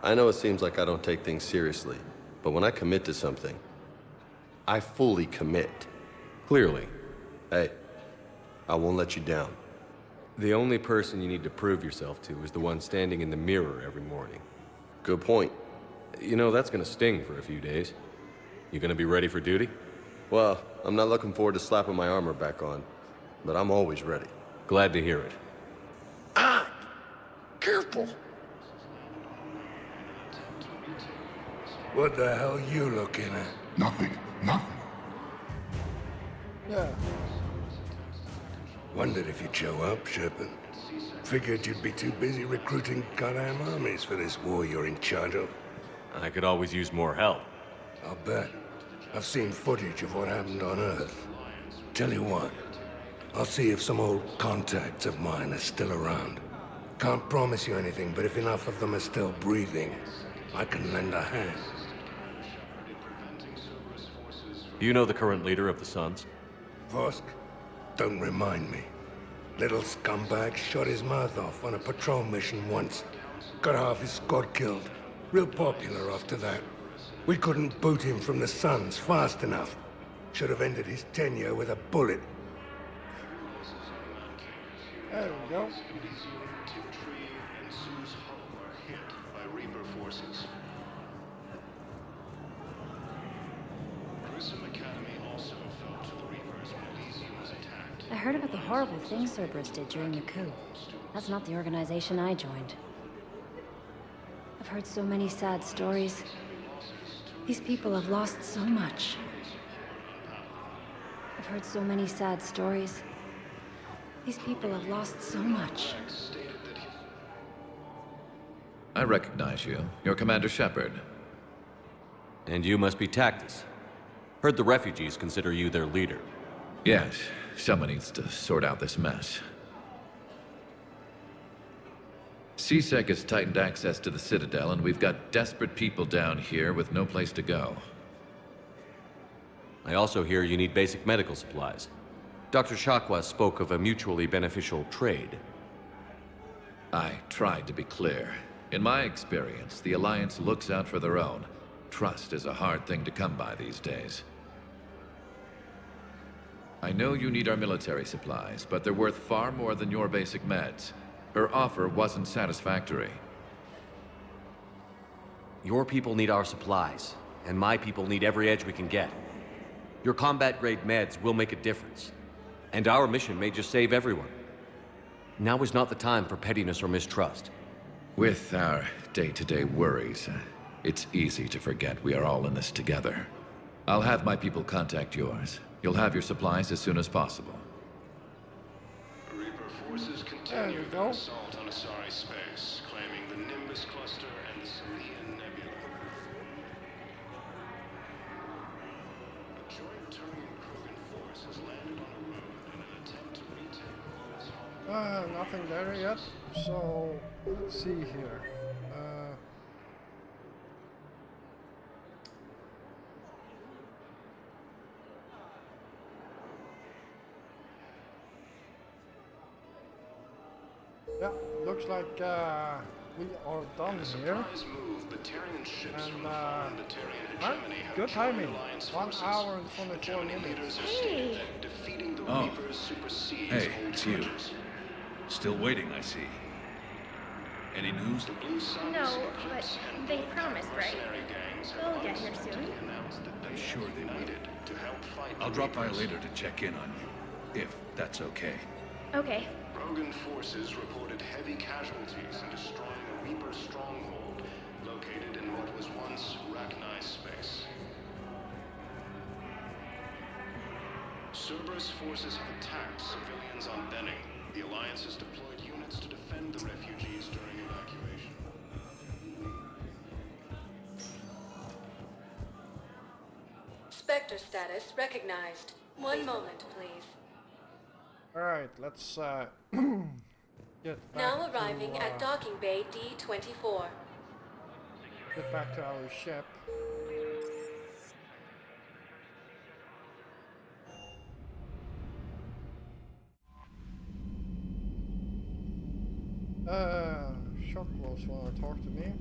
I know it seems like I don't take things seriously, but when I commit to something, I fully commit. Clearly. Hey, I won't let you down. The only person you need to prove yourself to is the one standing in the mirror every morning. Good point. You know, that's gonna sting for a few days. You gonna be ready for duty? Well, I'm not looking forward to slapping my armor back on, but I'm always ready. Glad to hear it. Ah! Careful! What the hell you looking at? Nothing. Nothing. Yeah. Wondered if you'd show up, Shepard. Figured you'd be too busy recruiting goddamn armies for this war you're in charge of. I could always use more help. I'll bet. I've seen footage of what happened on Earth. Tell you what, I'll see if some old contacts of mine are still around. Can't promise you anything, but if enough of them are still breathing, I can lend a hand. Do you know the current leader of the Suns? Vosk? Don't remind me. Little scumbag shot his mouth off on a patrol mission once. Got half his squad killed. Real popular after that. We couldn't boot him from the Suns fast enough. Should have ended his tenure with a bullet. There we go. I heard about the horrible things Cerberus did during the coup. That's not the organization I joined. I've heard so many sad stories. These people have lost so much. I've heard so many sad stories. These people have lost so much. I recognize you. You're Commander Shepard. And you must be Tactus. Heard the refugees consider you their leader. Yes, someone needs to sort out this mess. C-Sec has tightened access to the Citadel, and we've got desperate people down here with no place to go. I also hear you need basic medical supplies. Dr. Shakwa spoke of a mutually beneficial trade. I tried to be clear. In my experience, the Alliance looks out for their own. Trust is a hard thing to come by these days. I know you need our military supplies, but they're worth far more than your basic meds. Her offer wasn't satisfactory. Your people need our supplies, and my people need every edge we can get. Your combat-grade meds will make a difference, and our mission may just save everyone. Now is not the time for pettiness or mistrust. With our day-to-day worries, it's easy to forget we are all in this together. I'll have my people contact yours. You'll have your supplies as soon as possible. Reaper forces continue their assault on Asari space, claiming the Nimbus cluster and the Salian Nebula. A joint Turian-Krogan force has landed on a road in an attempt to retake. Nothing there yet. So let's see here. Yeah, looks like we are done here. Surprise move, Batarian ships from the fallen Batarian hegemony Good timing. 1 hour and 24 minutes. Hey. Oh. Hey, it's you. Still waiting, I see. Any news? No, but they promised, right? They'll get here soon. I'm sure they will. I'll drop by later to check in on you, if that's okay. Okay. Rogan forces reported heavy casualties in destroying a Reaper stronghold located in what was once Rachni space. Cerberus forces have attacked civilians on Benning. The Alliance has deployed units to defend the refugees during evacuation. Spectre status recognized. One moment, please. Alright, let's get back Now arriving to, at docking bay D-24. get back to our ship. Shockwolves wanna talk to me.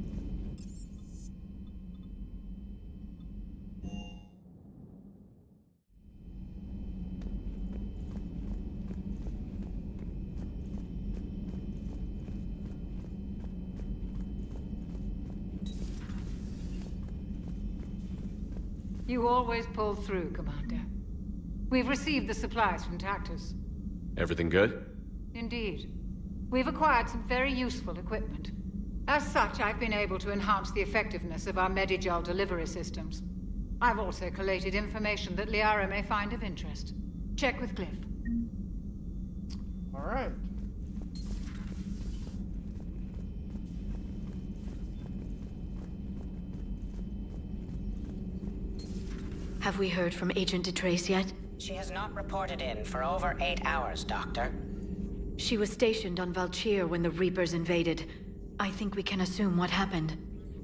You always pull through, Commander. We've received the supplies from Tactus. Everything good? Indeed. We've acquired some very useful equipment. As such, I've been able to enhance the effectiveness of our Medigel delivery systems. I've also collated information that Liara may find of interest. Check with Glyph. Alright. Have we heard from Agent DeTrace yet? She has not reported in for over 8 hours, Doctor. She was stationed on Valchir when the Reapers invaded. I think we can assume what happened.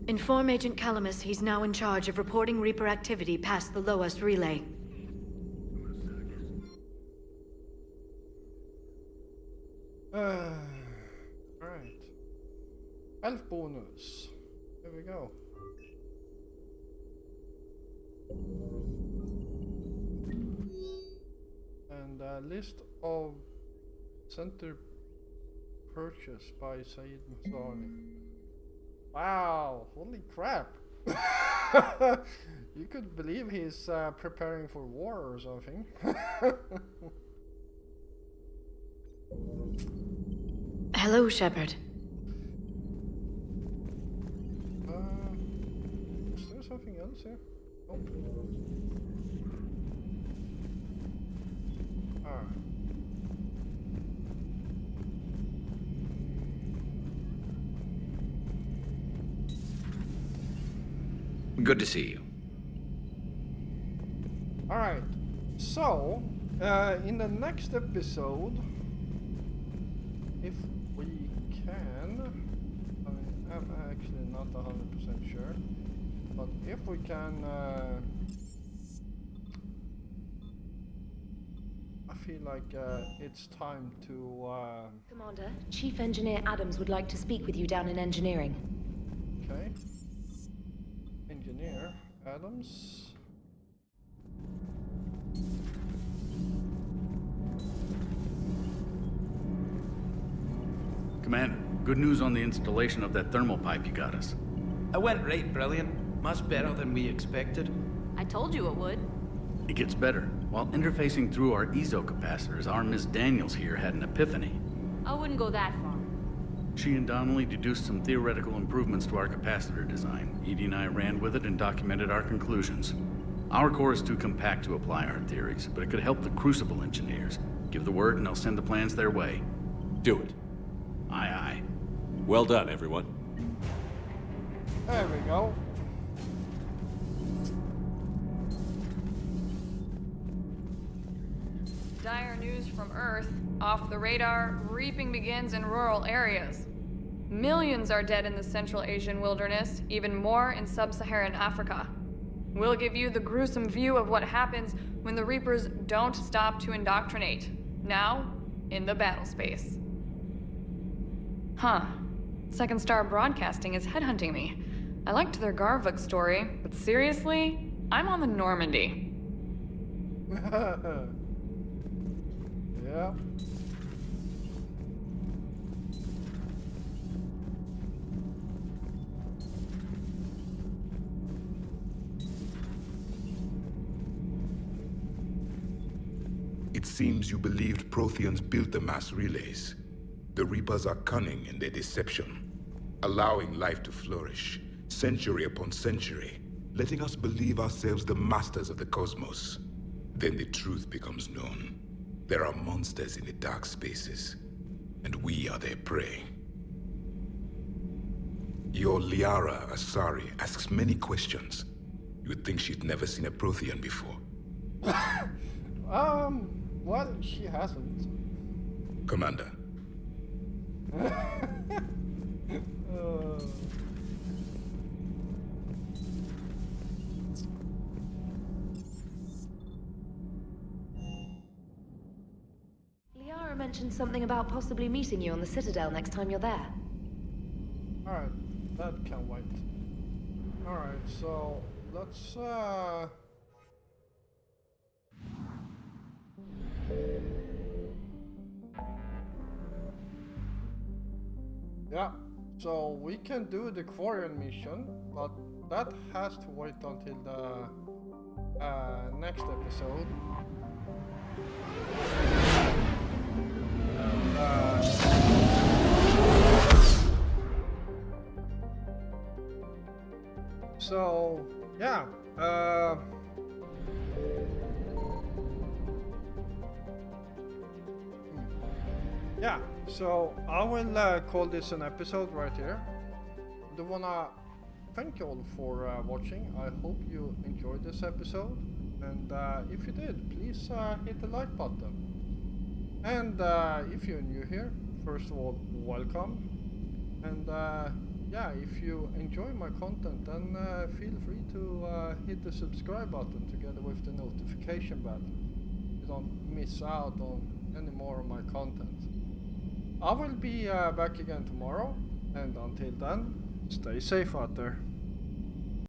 Inform Agent Calamus he's now in charge of reporting Reaper activity past the Loas relay. Alright. Health bonus. There we go. And a list of center purchase by Said Masani. Wow, holy crap. You could believe he's preparing for war or something. Hello, Shepard. Is there something else here? Oh. Good to see you. Alright, so, in the next episode, if we can, I mean, I'm actually not 100% sure, but if we can, I feel like it's time to... Commander, Chief Engineer Adams would like to speak with you down in engineering. Okay. Engineer Adams. Commander, good news on the installation of that thermal pipe you got us. It went right brilliant. Much better than we expected. I told you it would. It gets better. While interfacing through our ezo capacitors, our Miss Daniels here had an epiphany. I wouldn't go that far. She and Donnelly deduced some theoretical improvements to our capacitor design. Edie and I ran with it and documented our conclusions. Our core is too compact to apply our theories, but it could help the Crucible engineers. Give the word and I'll send the plans their way. Do it. Aye, aye. Well done, everyone. There we go. Dire news from Earth. Off the radar, reaping begins in rural areas. Millions are dead in the Central Asian wilderness, even more in sub-Saharan Africa. We'll give you the gruesome view of what happens when the Reapers don't stop to indoctrinate. Now, in the battle space. Huh. Second Star Broadcasting is headhunting me. I liked their Garvuk story, but seriously? I'm on the Normandy. Yeah. It seems you believed Protheans built the mass relays. The Reapers are cunning in their deception, allowing life to flourish, century upon century, letting us believe ourselves the masters of the cosmos. Then the truth becomes known. There are monsters in the dark spaces, and we are their prey. Your Liara Asari asks many questions. You would think she'd never seen a Prothean before. Well, she hasn't. Commander. Liara mentioned something about possibly meeting you on the Citadel next time you're there. Alright, that can wait. Alright, so let's yeah, so we can do the Quarian mission, but that has to wait until the next episode. And, so yeah, yeah, so I will call this an episode right here. I do wanna thank you all for watching. I hope you enjoyed this episode, and if you did, please hit the like button. And if you're new here, first of all, welcome. And yeah, if you enjoy my content, then feel free to hit the subscribe button together with the notification bell. You don't miss out on any more of my content. I will be back again tomorrow, and until then, stay safe out there.